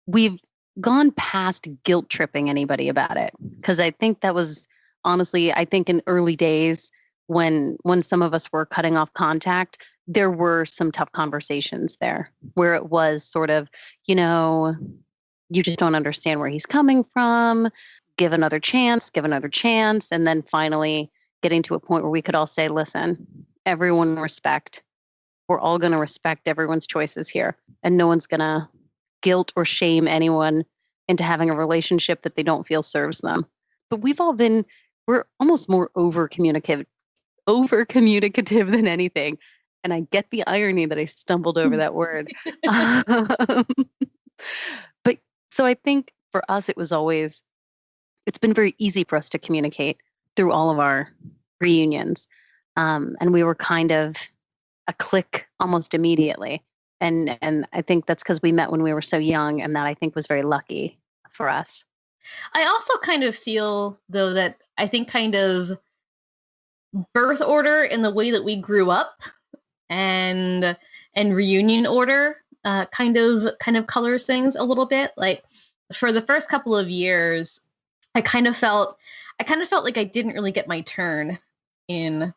We've gone past guilt tripping anybody about it, because I think that was honestly, I think in early days when some of us were cutting off contact, there were some tough conversations there where it was sort of, you know, you just don't understand where he's coming from. Give another chance. And then finally getting to a point where we could all say, listen, everyone respect. We're all going to respect everyone's choices here. And no one's going to guilt or shame anyone into having a relationship that they don't feel serves them. But we're almost more over communicative than anything. And I get the irony that I stumbled over that word. But so I think for us, it's been very easy for us to communicate through all of our reunions. And we were kind of a clique almost immediately. And I think that's because we met when we were so young, and that I think was very lucky for us. I also kind of feel, though, that I think kind of birth order in the way that we grew up and reunion order kind of colors things a little bit. Like for the first couple of years, I kind of felt like I didn't really get my turn in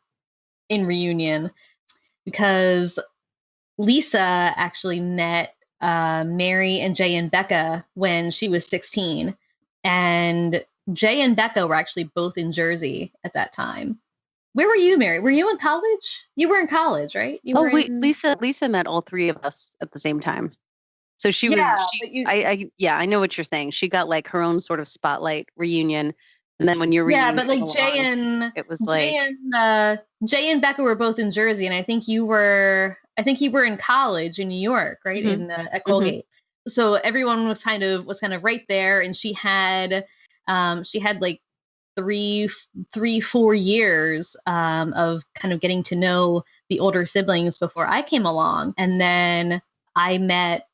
reunion, because Lisa actually met Mary and Jay and Becca when she was 16. And Jay and Becca were actually both in Jersey at that time. Where were you, Mary? Were you in college? You were in college, right? Lisa met all three of us at the same time. So I know what you're saying. She got like her own sort of spotlight reunion. And then when you're but like Jay and Becca were both in Jersey, and I think you were in college in New York, right? Mm-hmm. At Colgate. Mm-hmm. So everyone was kind of right there, and she had like 4 years of kind of getting to know the older siblings before I came along. And then I met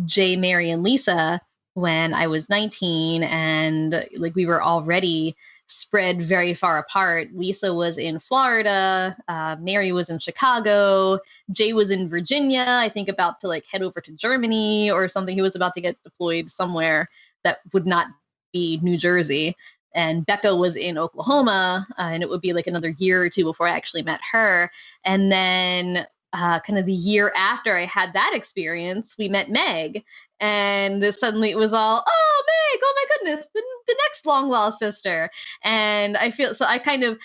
Jay, Mary, and Lisa when I was 19, and like we were already spread very far apart. Lisa was in Florida, Mary was in Chicago, Jay was in Virginia, I think about to like head over to Germany or something. He was about to get deployed somewhere that would not be New Jersey. And Becca was in Oklahoma, and it would be like another year or two before I actually met her. And then kind of the year after I had that experience, we met Meg. And suddenly it was all, oh, Meg, oh my goodness, the next long lost sister. And I feel, so I kind of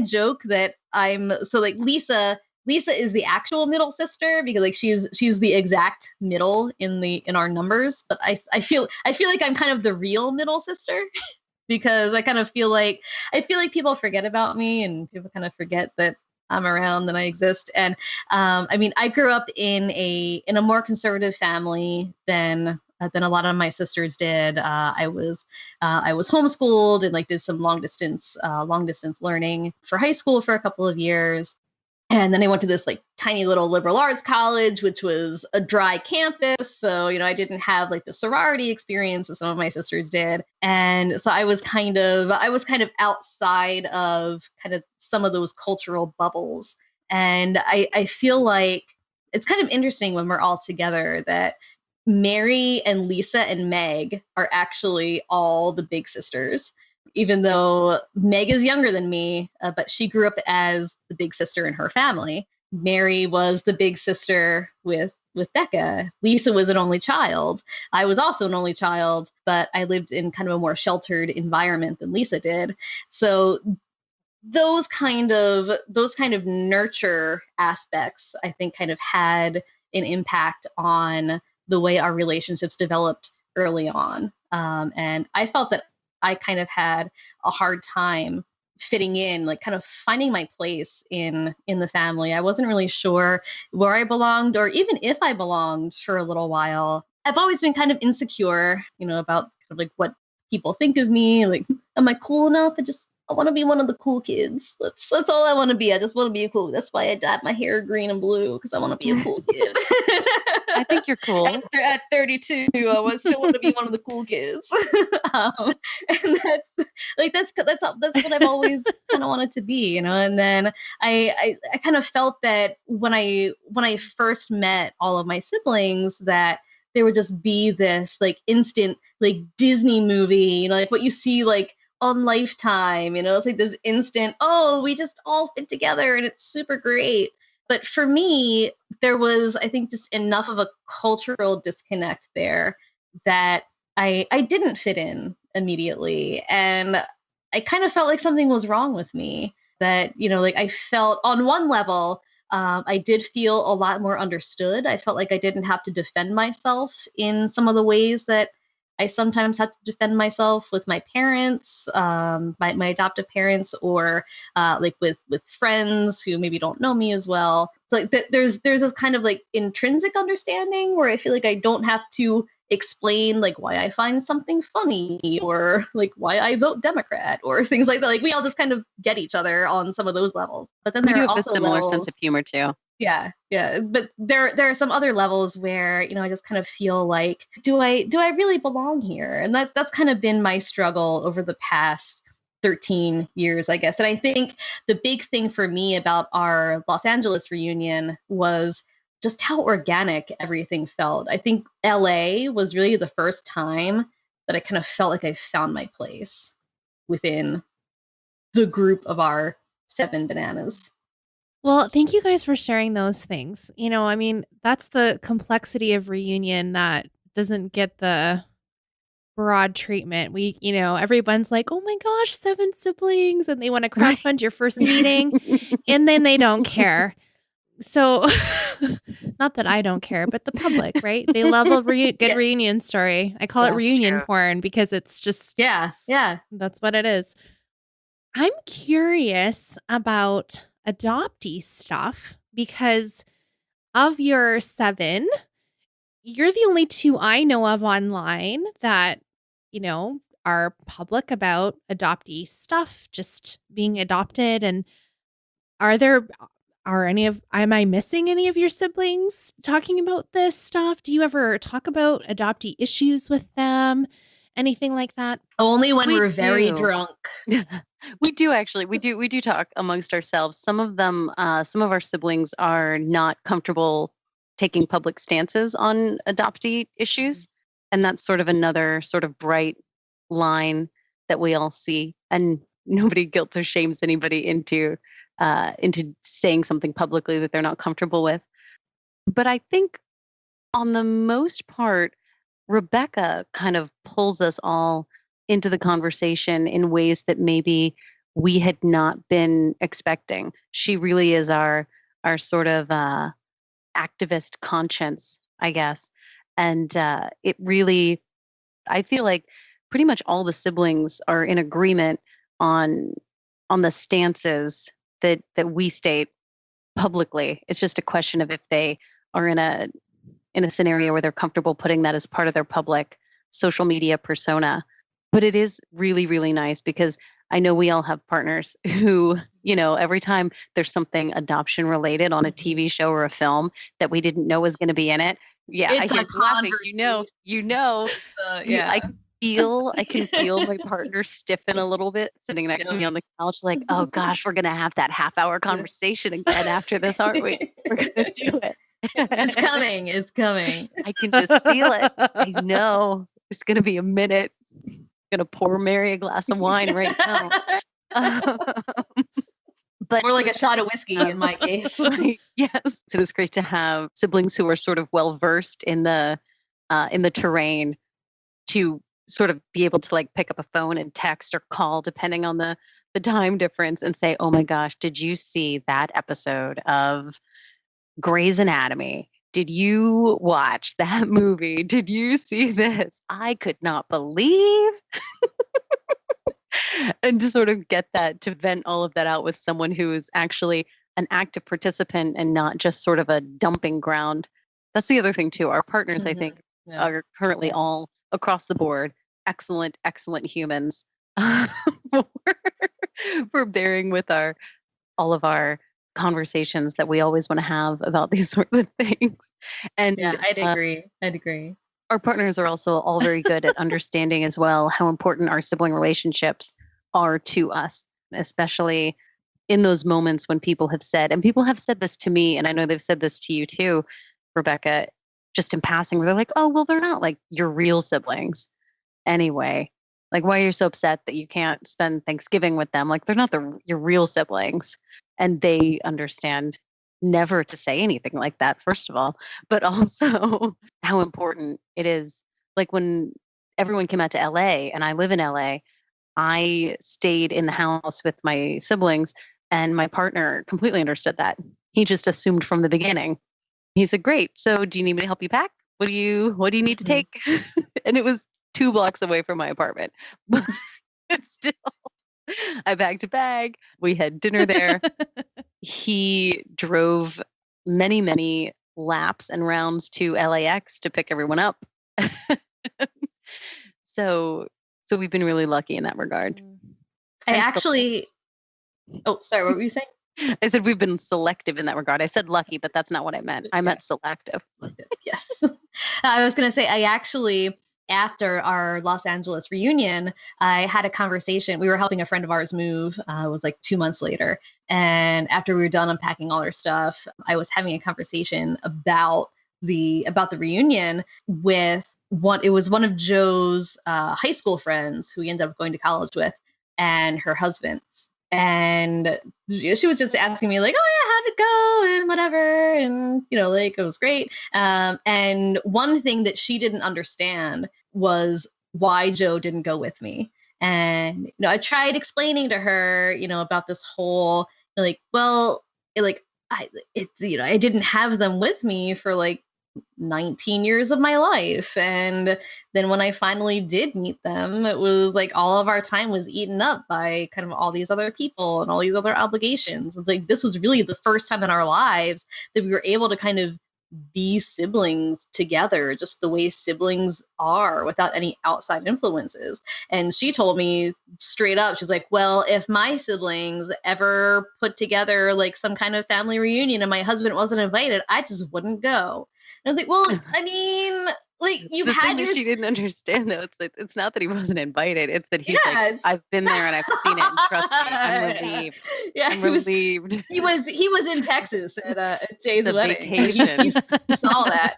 joke that Lisa is the actual middle sister, because like she's the exact middle in our numbers. But I feel like I'm kind of the real middle sister. Because I kind of feel like people forget about me, and people kind of forget that I'm around and I exist. And I mean, I grew up in a more conservative family than a lot of my sisters did. I was homeschooled and like did some long distance learning for high school for a couple of years. And then I went to this like tiny little liberal arts college, which was a dry campus. So, I didn't have like the sorority experience that some of my sisters did. And so I was kind of outside of kind of some of those cultural bubbles. And I feel like it's kind of interesting when we're all together that Mary and Lisa and Meg are actually all the big sisters. Even though Meg is younger than me, but she grew up as the big sister in her family. Mary was the big sister with Becca. Lisa was an only child. I was also an only child, but I lived in kind of a more sheltered environment than Lisa did. So those kind of nurture aspects, I think, kind of had an impact on the way our relationships developed early on. And I felt that I kind of had a hard time fitting in, like kind of finding my place in the family. I wasn't really sure where I belonged, or even if I belonged for a little while. I've always been kind of insecure, about kind of like what people think of me. Like, am I cool enough? I want to be one of the cool kids. That's all I want to be. I just want to be a cool. That's why I dyed my hair green and blue, because I want to be a cool kid. I think you're cool. At 32, I still want to be one of the cool kids. And that's what I've always kind of wanted to be, And then I kind of felt that when I first met all of my siblings, that there would just be this like instant like Disney movie, like what you see like on Lifetime, it's like this instant, oh, we just all fit together and it's super great. But for me, there was, I think, just enough of a cultural disconnect there that I didn't fit in immediately. And I kind of felt like something was wrong with me, that, like I felt on one level, I did feel a lot more understood. I felt like I didn't have to defend myself in some of the ways that I sometimes have to defend myself with my parents, my adoptive parents, or like with friends who maybe don't know me as well. So like there's this kind of like intrinsic understanding where I feel like I don't have to explain like why I find something funny, or like why I vote Democrat, or things like that. Like we all just kind of get each other on some of those levels. But then we there do are have also a similar levels, sense of humor too. Yeah. But there are some other levels where, I just kind of feel like, do I really belong here? And that's kind of been my struggle over the past 13 years, I guess. And I think the big thing for me about our Los Angeles reunion was just how organic everything felt. I think LA was really the first time that I kind of felt like I found my place within the group of our 7 bananas. Well, thank you guys for sharing those things. That's the complexity of reunion that doesn't get the broad treatment. Everyone's like, oh my gosh, 7 siblings, and they want to crowdfund your first meeting, and then they don't care. So, not that I don't care, but the public, right? They love a good reunion story. I call it reunion porn because it's just, yeah, that's what it is. I'm curious about adoptee stuff because of your 7, you're the only 2 I know of online that, are public about adoptee stuff, just being adopted. And am I missing any of your siblings talking about this stuff? Do you ever talk about adoptee issues with them? Anything like that? Only when we're very drunk. We do actually. We do talk amongst ourselves. Some of them, some of our siblings are not comfortable taking public stances on adoptee issues. And that's sort of another sort of bright line that we all see. And nobody guilt or shames anybody into saying something publicly that they're not comfortable with. But I think on the most part, Rebekah kind of pulls us all into the conversation in ways that maybe we had not been expecting. She really is our sort of activist conscience, I guess. And it really, I feel like pretty much all the siblings are in agreement on the stances that we state publicly. It's just a question of if they are in a scenario where they're comfortable putting that as part of their public social media persona. But it is really, really nice because I know we all have partners who, every time there's something adoption related on a TV show or a film that we didn't know was going to be in it. Yeah, it's I get laughing. I can feel my partner stiffen a little bit sitting next to me on the couch, like, oh gosh, we're going to have that half-hour conversation again after this, aren't we? We're going to do it. It's coming. I can just feel it. I know. It's going to be a minute. I'm going to pour Mary a glass of wine right now. But more like a shot of whiskey in my case. Right. Yes. It is great to have siblings who are sort of well versed in the terrain to sort of be able to like pick up a phone and text or call depending on the time difference and say, oh my gosh, did you see that episode of Grey's Anatomy? Did you watch that movie? Did you see this? I could not believe. And to sort of get that, to vent all of that out with someone who is actually an active participant and not just sort of a dumping ground. That's the other thing too. Our partners, I think, are currently all across the board excellent, excellent humans for bearing with all of our conversations that we always want to have about these sorts of things. And yeah, I'd agree. Our partners are also all very good at understanding as well how important our sibling relationships are to us, especially in those moments when people have said, and people have said this to me, and I know they've said this to you too, Rebekah, just in passing, where they're like, oh, well, they're not like your real siblings anyway. Like, why are you so upset that you can't spend Thanksgiving with them? Like, they're not your real siblings. And they understand never to say anything like that, first of all, but also how important it is. Like when everyone came out to LA and I live in LA, I stayed in the house with my siblings and my partner completely understood that. He just assumed from the beginning. He said, great. So do you need me to help you pack? What do you need to take? And it was 2 blocks away from my apartment, but still I packed a bag. We had dinner there. He drove many, many laps and rounds to LAX to pick everyone up. So we've been really lucky in that regard. Oh, sorry, what were you saying? I said we've been selective in that regard. I said lucky, but that's not what I meant. I meant selective. Yes. I was going to say, I actually, after our Los Angeles reunion, I had a conversation. We were helping a friend of ours move. It was like 2 months later. And after we were done unpacking all our stuff, I was having a conversation about the reunion with it was one of Joe's high school friends who he ended up going to college with, and her husband. And she was just asking me like, oh yeah, how'd it go and whatever. And, like it was great. And one thing that she didn't understand was why Joe didn't go with me. And, I tried explaining to her, about this whole, I didn't have them with me for like 19 years of my life. And then when I finally did meet them, it was like all of our time was eaten up by kind of all these other people and all these other obligations. It's like this was really the first time in our lives that we were able to kind of be siblings together, just the way siblings are without any outside influences. And she told me straight up, she's like, well, if my siblings ever put together like some kind of family reunion and my husband wasn't invited, I just wouldn't go. And I was like, well, I mean, like you've had she didn't understand though. It's not that he wasn't invited. It's that he's like, I've been there and I've seen it. And trust me, I'm relieved. Yeah, I'm relieved. He was in Texas at Jay's wedding. Vacation. He saw that.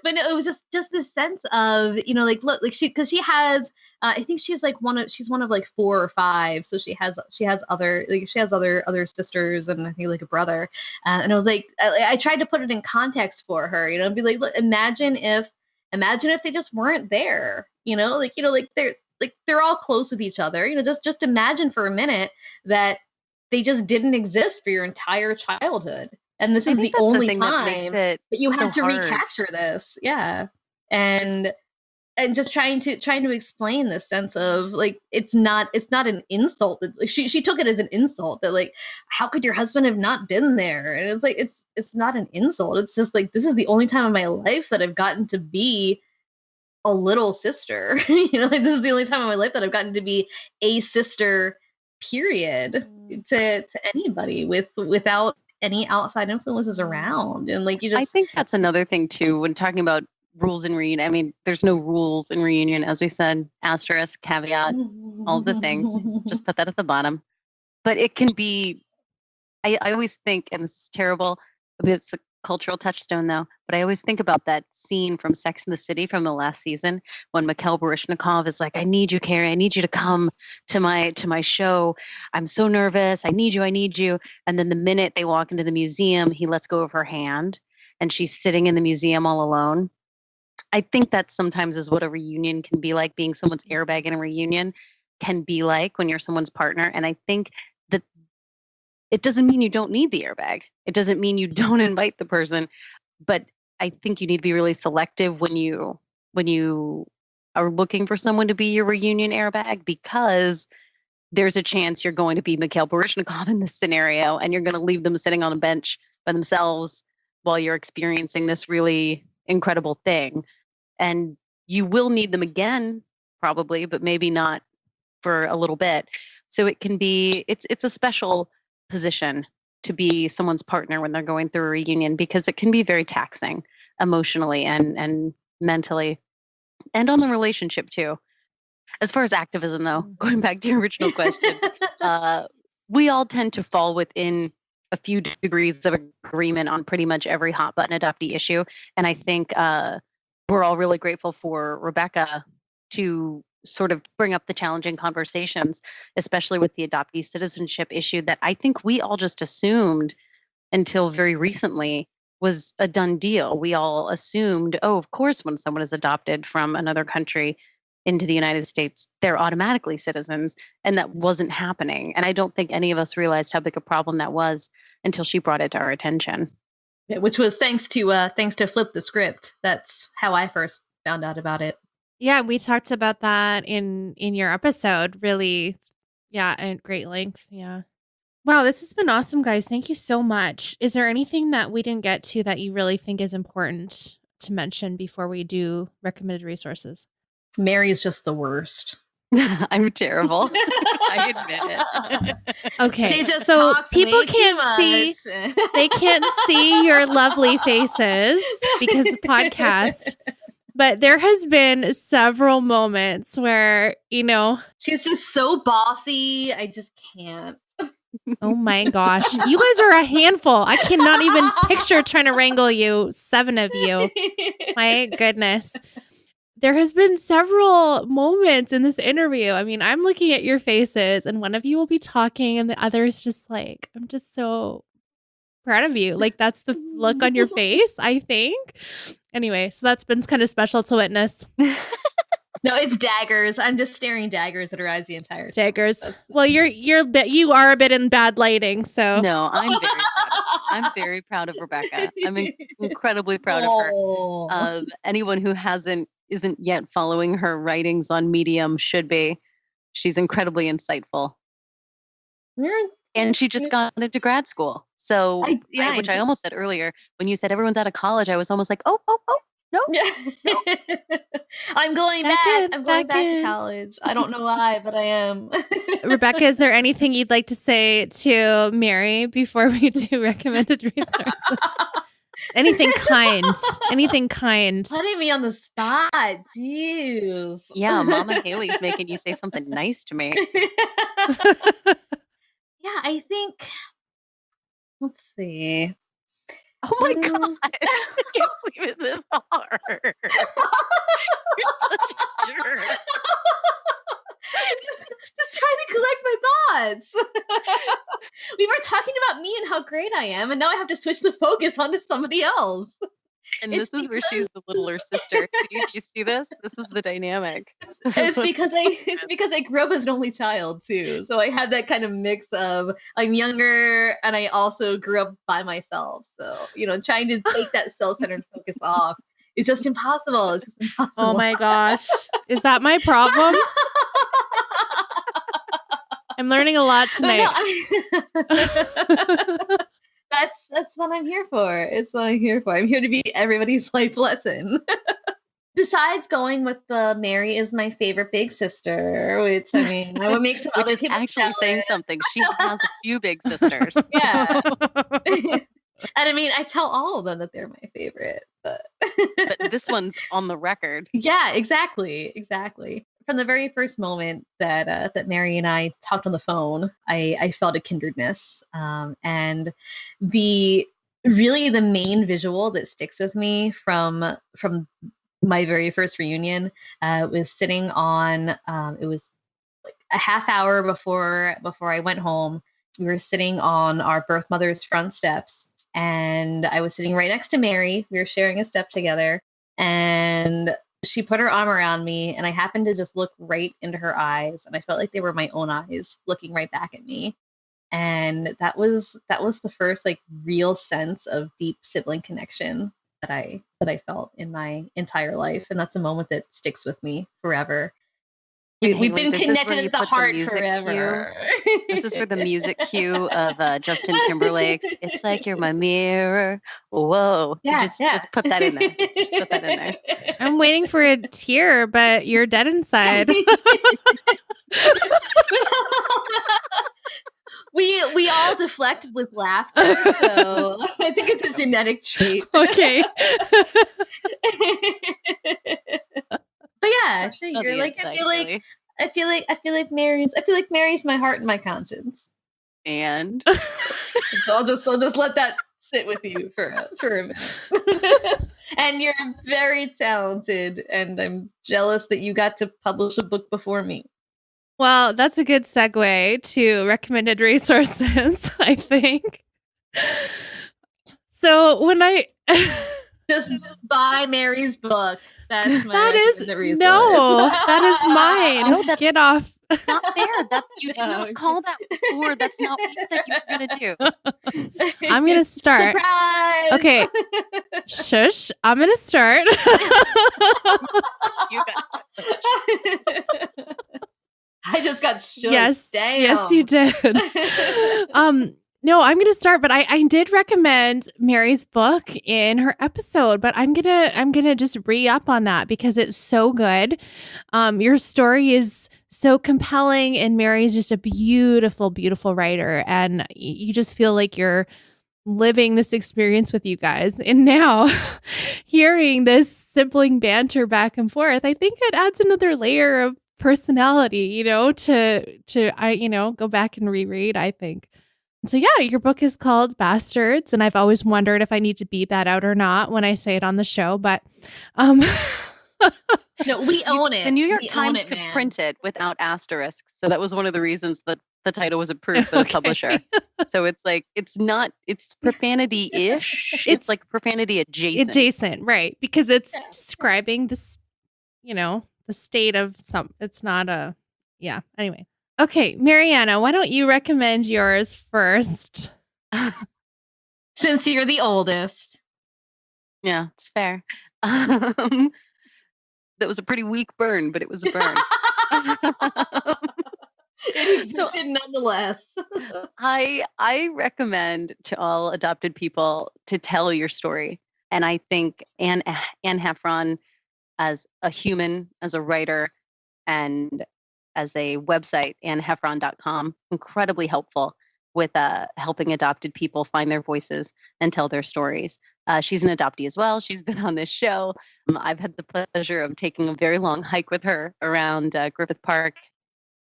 But no, it was just this sense of, like, look, like because she has, I think she's one of like 4 or 5. So she has other sisters and I think like a brother. And I was like, I tried to put it in context for her, be like, look, imagine if they just weren't there, they're all close with each other, just imagine for a minute that they just didn't exist for your entire childhood. And this is the only time that you had to recapture this. Yeah. And just trying to explain the sense of like, it's not an insult. She took it as an insult that like, how could your husband have not been there? And it's like, it's not an insult. It's just like, this is the only time in my life that I've gotten to be a little sister. Like this is the only time in my life that I've gotten to be a sister, period, to anybody without any outside influences around. And like I think that's another thing too when talking about rules in reunion. I mean, there's no rules in reunion, as we said, asterisk, caveat, all the things. Just put that at the bottom. But it can be, I always think, and this is terrible, it's a cultural touchstone though, but I always think about that scene from Sex and the City from the last season when Mikhail Baryshnikov is like, I need you, Carrie. I need you to come to my show. I'm so nervous. I need you. And then the minute they walk into the museum, he lets go of her hand and she's sitting in the museum all alone. I think that sometimes is what a reunion can be like. Being someone's airbag in a reunion can be like when you're someone's partner. And I think that it doesn't mean you don't need the airbag. It doesn't mean you don't invite the person, but I think you need to be really selective when you are looking for someone to be your reunion airbag, because there's a chance you're going to be Mikhail Baryshnikov in this scenario and you're going to leave them sitting on a bench by themselves while you're experiencing this really incredible thing. And you will need them again, probably, but maybe not for a little bit. So it can be, it's a special position to be someone's partner when they're going through a reunion, because it can be very taxing emotionally and mentally, and on the relationship too. As far as activism though, going back to your original question, we all tend to fall within a few degrees of agreement on pretty much every hot button adoptee issue. And I think we're all really grateful for Rebekah to sort of bring up the challenging conversations, especially with the adoptee citizenship issue that I think we all just assumed until very recently was a done deal. We all assumed, oh, of course, when someone is adopted from another country into the United States, they're automatically citizens. And that wasn't happening. And I don't think any of us realized how big a problem that was until she brought it to our attention. Yeah, which was thanks to Flip the Script. That's how I first found out about it. Yeah, we talked about that in your episode, really. Yeah, at great length. Yeah. Wow, this has been awesome, guys. Thank you so much. Is there anything that we didn't get to that you really think is important to mention before we do recommended resources? Mary's just the worst. I'm terrible. I admit it. Okay, She just so talks people way too can't see, much. they can't see your lovely faces because of the podcast. But there has been several moments where, She's just so bossy. I just can't. oh my gosh, you guys are a handful. I cannot even picture trying to wrangle you, 7 of you. My goodness. There has been several moments in this interview. I mean, I'm looking at your faces and one of you will be talking and the other is just like, I'm just so proud of you. Like, that's the look on your face, I think. Anyway, so that's been kind of special to witness. No, it's daggers. I'm just staring daggers at her eyes the entire time. Daggers. Well, you are a bit in bad lighting, so. No, I'm very proud of Rebekah. I'm incredibly proud of her. Anyone who isn't yet following her writings on Medium should be. She's incredibly insightful. And she just got into grad school. So, which I almost said earlier, when you said everyone's out of college, I was almost like, oh, no. I'm going back. I'm going back to college. I don't know why, but I am. Rebekah, is there anything you'd like to say to Mary before we do recommended resources? Anything kind. Putting me on the spot. Jeez. Yeah, Mama Haley's making you say something nice to me. Yeah, I think, let's see. Oh my God. I can't believe it's this hard. You're such a jerk. I'm just trying to collect my thoughts. We were talking about me and how great I am, and now I have to switch the focus onto somebody else. And this is where she's the littler sister. Do you see this? This is the dynamic. It's because I grew up as an only child too. So I had that kind of mix of I'm younger and I also grew up by myself. So, trying to take that self-centered focus off is just impossible. It's just impossible. Oh my gosh. Is that my problem? I'm learning a lot tonight. That's what I'm here for. It's what I'm here for. I'm here to be everybody's life lesson. Besides going with the Mary is my favorite big sister, which I mean, what makes some other people actually saying something. She has a few big sisters. Yeah. And I mean, I tell all of them that they're my favorite, but this one's on the record. Yeah, exactly. From the very first moment that Mary and I talked on the phone, I felt a kindredness. And the main visual that sticks with me from my very first reunion was sitting on, it was like a half hour before I went home. We were sitting on our birth mother's front steps, and I was sitting right next to Mary. We were sharing a step together, and she put her arm around me, and I happened to just look right into her eyes, and I felt like they were my own eyes looking right back at me. And that was the first like real sense of deep sibling connection that I felt in my entire life, and that's a moment that sticks with me forever. We've been connected at the heart forever. This is for the music cue of Justin Timberlake's "It's Like You're My Mirror." Whoa! Yeah, just put that in there. Just put that in there. I'm waiting for a tear, but you're dead inside. We all deflect with laughter, so I think it's a genetic trait. Okay. But yeah, you're like I feel like Mary's my heart and my conscience. And so I'll just let that sit with you for a minute. And you're very talented, and I'm jealous that you got to publish a book before me. Well, that's a good segue to recommended resources, I think. So when I just buy Mary's book. That's my that is resource. No, that is mine. No, get off. Not fair. You did not call that before. That's not what you said you were gonna do. I'm gonna start. Surprise! Okay. Shush. I'm gonna start. You got it. I just got shushed. Yes. Damn. Yes, you did. No, I'm going to start, but I did recommend Mary's book in her episode, but I'm going to just re-up on that because it's so good. Your story is so compelling, and Mary's just a beautiful, beautiful writer. And you just feel like you're living this experience with you guys. And now hearing this sibling banter back and forth, I think it adds another layer of personality, to go back and reread, I think. So yeah, your book is called Bastards, and I've always wondered if I need to beep that out or not when I say it on the show, but no, we own it. The New York We Times own it, could man. print it without asterisks. So that was one of the reasons that the title was approved by the publisher. So it's like, it's profanity-ish. It's like profanity adjacent. Adjacent, right. Because it's describing this, the state of it's not anyway. Okay, Mariana, why don't you recommend yours first? Since you're the oldest. Yeah, it's fair. That was a pretty weak burn, but it was a burn. It existed nonetheless. I recommend to all adopted people to tell your story. And I think Anne Heffron, as a human, as a writer, and as a website, anneheffron.com, incredibly helpful with helping adopted people find their voices and tell their stories. She's an adoptee as well. She's been on this show. I've had the pleasure of taking a very long hike with her around Griffith Park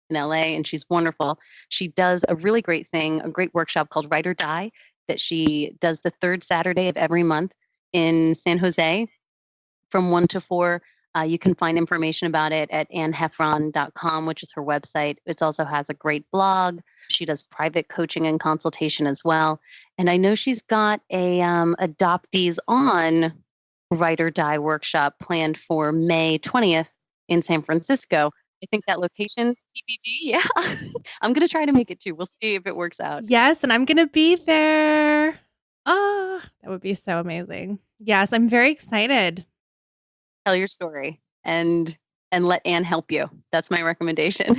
in LA, and she's wonderful. She does a really great thing, a great workshop called Write or Die that she does the third Saturday of every month in San Jose from 1 to 4. You can find information about it at anneheffron.com, which is her website. It also has a great blog. She does private coaching and consultation as well. And I know she's got a Adoptees on Write or Die workshop planned for May 20th in San Francisco. I think that location's TBD. Yeah. I'm going to try to make it too. We'll see if it works out. Yes, and I'm going to be there. Oh, that would be so amazing. Yes, I'm very excited. Tell your story and let Anne help you. That's my recommendation.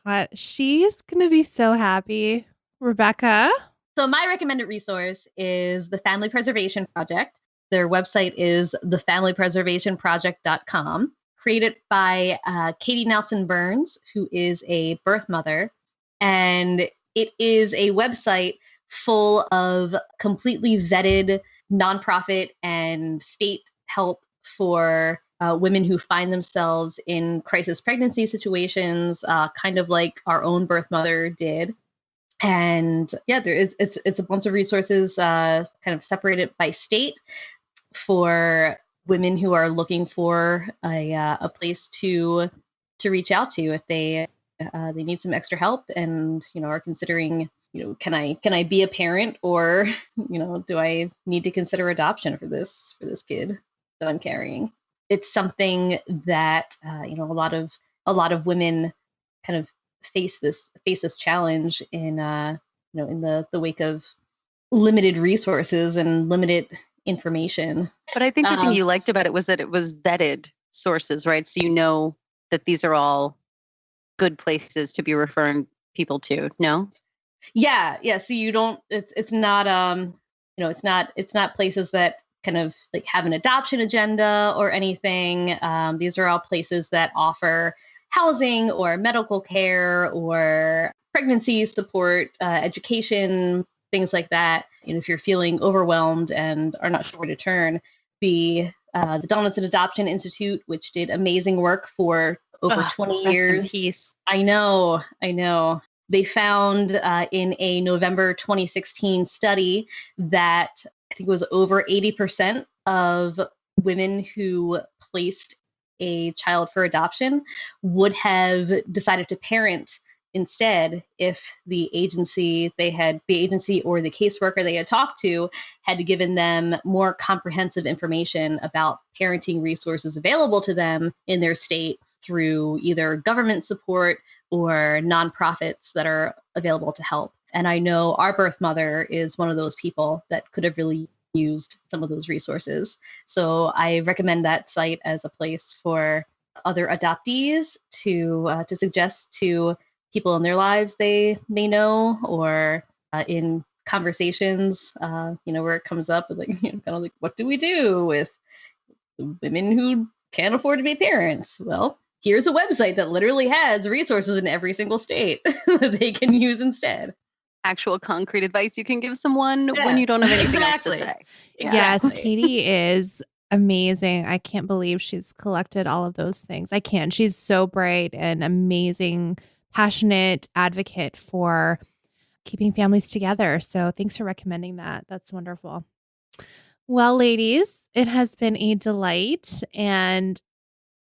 God, she's going to be so happy. Rebekah? So my recommended resource is the Family Preservation Project. Their website is thefamilypreservationproject.com. Created by Katie Nelson Burns, who is a birth mother. And it is a website full of completely vetted nonprofit and state help for women who find themselves in crisis pregnancy situations, kind of like our own birth mother did. And yeah, it's a bunch of resources kind of separated by state for women who are looking for a place to reach out to if they need some extra help and are considering can I be a parent, or do I need to consider adoption for this kid that I'm carrying. It's something that a lot of women kind of face this challenge in in the wake of limited resources and limited information. But I think the thing you liked about it was that it was vetted sources, right? So that these are all good places to be referring people to. No? Yeah. So you don't. It's not. It's not places that kind of like have an adoption agenda or anything. These are all places that offer housing or medical care or pregnancy support, education, things like that. If you're feeling overwhelmed and are not sure where to turn, the Donaldson Adoption Institute, which did amazing work for over 20 years. Rest in peace. I know. They found in a November 2016 study that I think it was over 80% of women who placed a child for adoption would have decided to parent instead if the agency or the caseworker they had talked to had given them more comprehensive information about parenting resources available to them in their state through either government support or nonprofits that are available to help. And I know our birth mother is one of those people that could have really used some of those resources. So I recommend that site as a place for other adoptees to suggest to people in their lives they may know, or in conversations, where it comes up with kind of what do we do with women who can't afford to be parents? Well, here's a website that literally has resources in every single state that they can use instead. Actual concrete advice you can give someone when you don't have anything else to say. Yes, Katie is amazing. I can't believe she's collected all of those things. I can. She's so bright and amazing, passionate advocate for keeping families together. So thanks for recommending that. That's wonderful. Well, ladies, it has been a delight and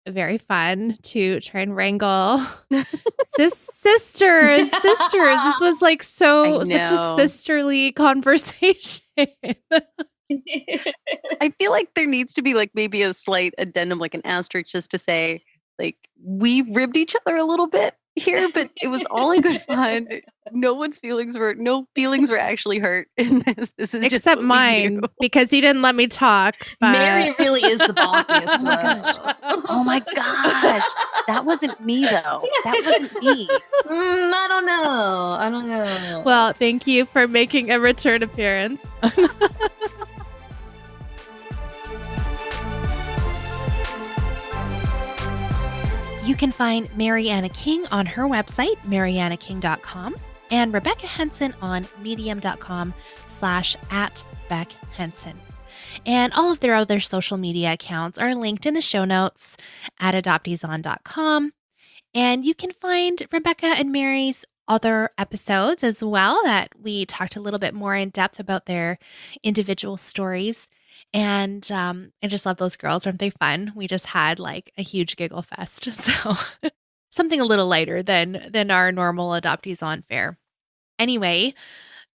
very fun to try and wrangle sisters. This was like such a sisterly conversation. I feel like there needs to be like maybe a slight addendum, like an asterisk, just to say like we ribbed each other a little bit here, but it was all in good fun. No feelings were actually hurt in this. This is except just mine, because you didn't let me talk. But... Mary really is the bossiest one. Oh my gosh. That wasn't me though. That wasn't me. I don't know. Well, thank you for making a return appearance. You can find Mariana King on her website, marianaking.com, and Rebekah Henson on medium.com/@BeckHenson. And all of their other social media accounts are linked in the show notes at adopteeson.com. And you can find Rebekah and Mary's other episodes as well that we talked a little bit more in depth about their individual stories. And I just love those girls. Aren't they fun? We just had like a huge giggle fest. So something a little lighter than our normal Adoptees on fare. Anyway,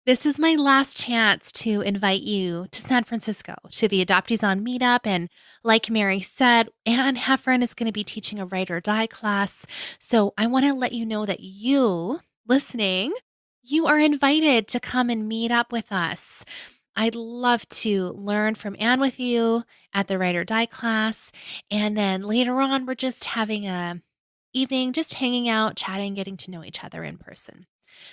this is my last chance to invite you to San Francisco to the Adoptees on meetup. And like Mary said, Anne Heffron is going to be teaching a Write or Die class. So I want to let you know that you listening, you are invited to come and meet up with us. I'd love to learn from Anne with you at the Write or Die class. And then later on, we're just having a evening, just hanging out, chatting, getting to know each other in person.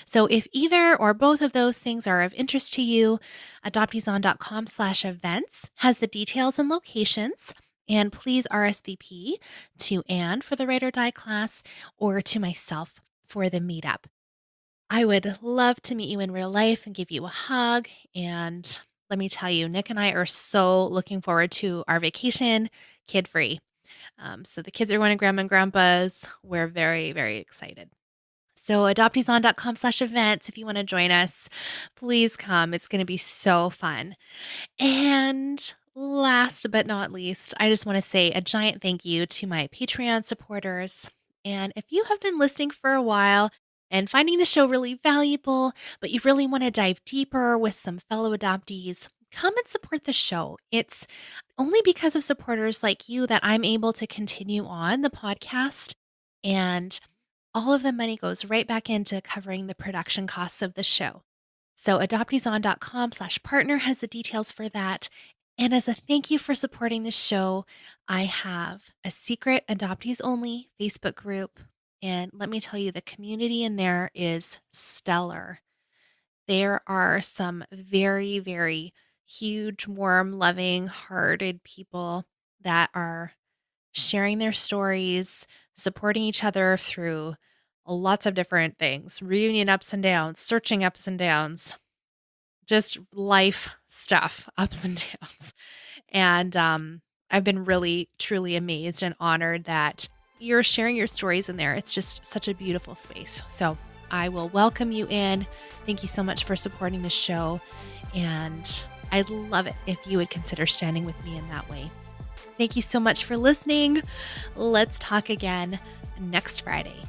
So if either or both of those things are of interest to you, adopteeson.com/events has the details and locations. And please RSVP to Anne for the Write or Die class or to myself for the meetup. I would love to meet you in real life and give you a hug. And let me tell you, Nick and I are so looking forward to our vacation, kid-free. So the kids are going to Grandma and Grandpa's. We're very, very excited. So adopteeson.com/events, if you want to join us, please come. It's going to be so fun. And last but not least, I just want to say a giant thank you to my Patreon supporters. And if you have been listening for a while and finding the show really valuable, but you really want to dive deeper with some fellow adoptees, come and support the show. It's only because of supporters like you that I'm able to continue on the podcast, and all of the money goes right back into covering the production costs of the show. So adopteeson.com/partner has the details for that. And as a thank you for supporting the show, I have a secret Adoptees Only Facebook group. And let me tell you, the community in there is stellar. There are some very, very huge, warm, loving, hearted people that are sharing their stories, supporting each other through lots of different things, reunion ups and downs, searching ups and downs, just life stuff, ups and downs. And I've been really, truly amazed and honored that you're sharing your stories in there. It's just such a beautiful space. So I will welcome you in. Thank you so much for supporting the show. And I'd love it if you would consider standing with me in that way. Thank you so much for listening. Let's talk again next Friday.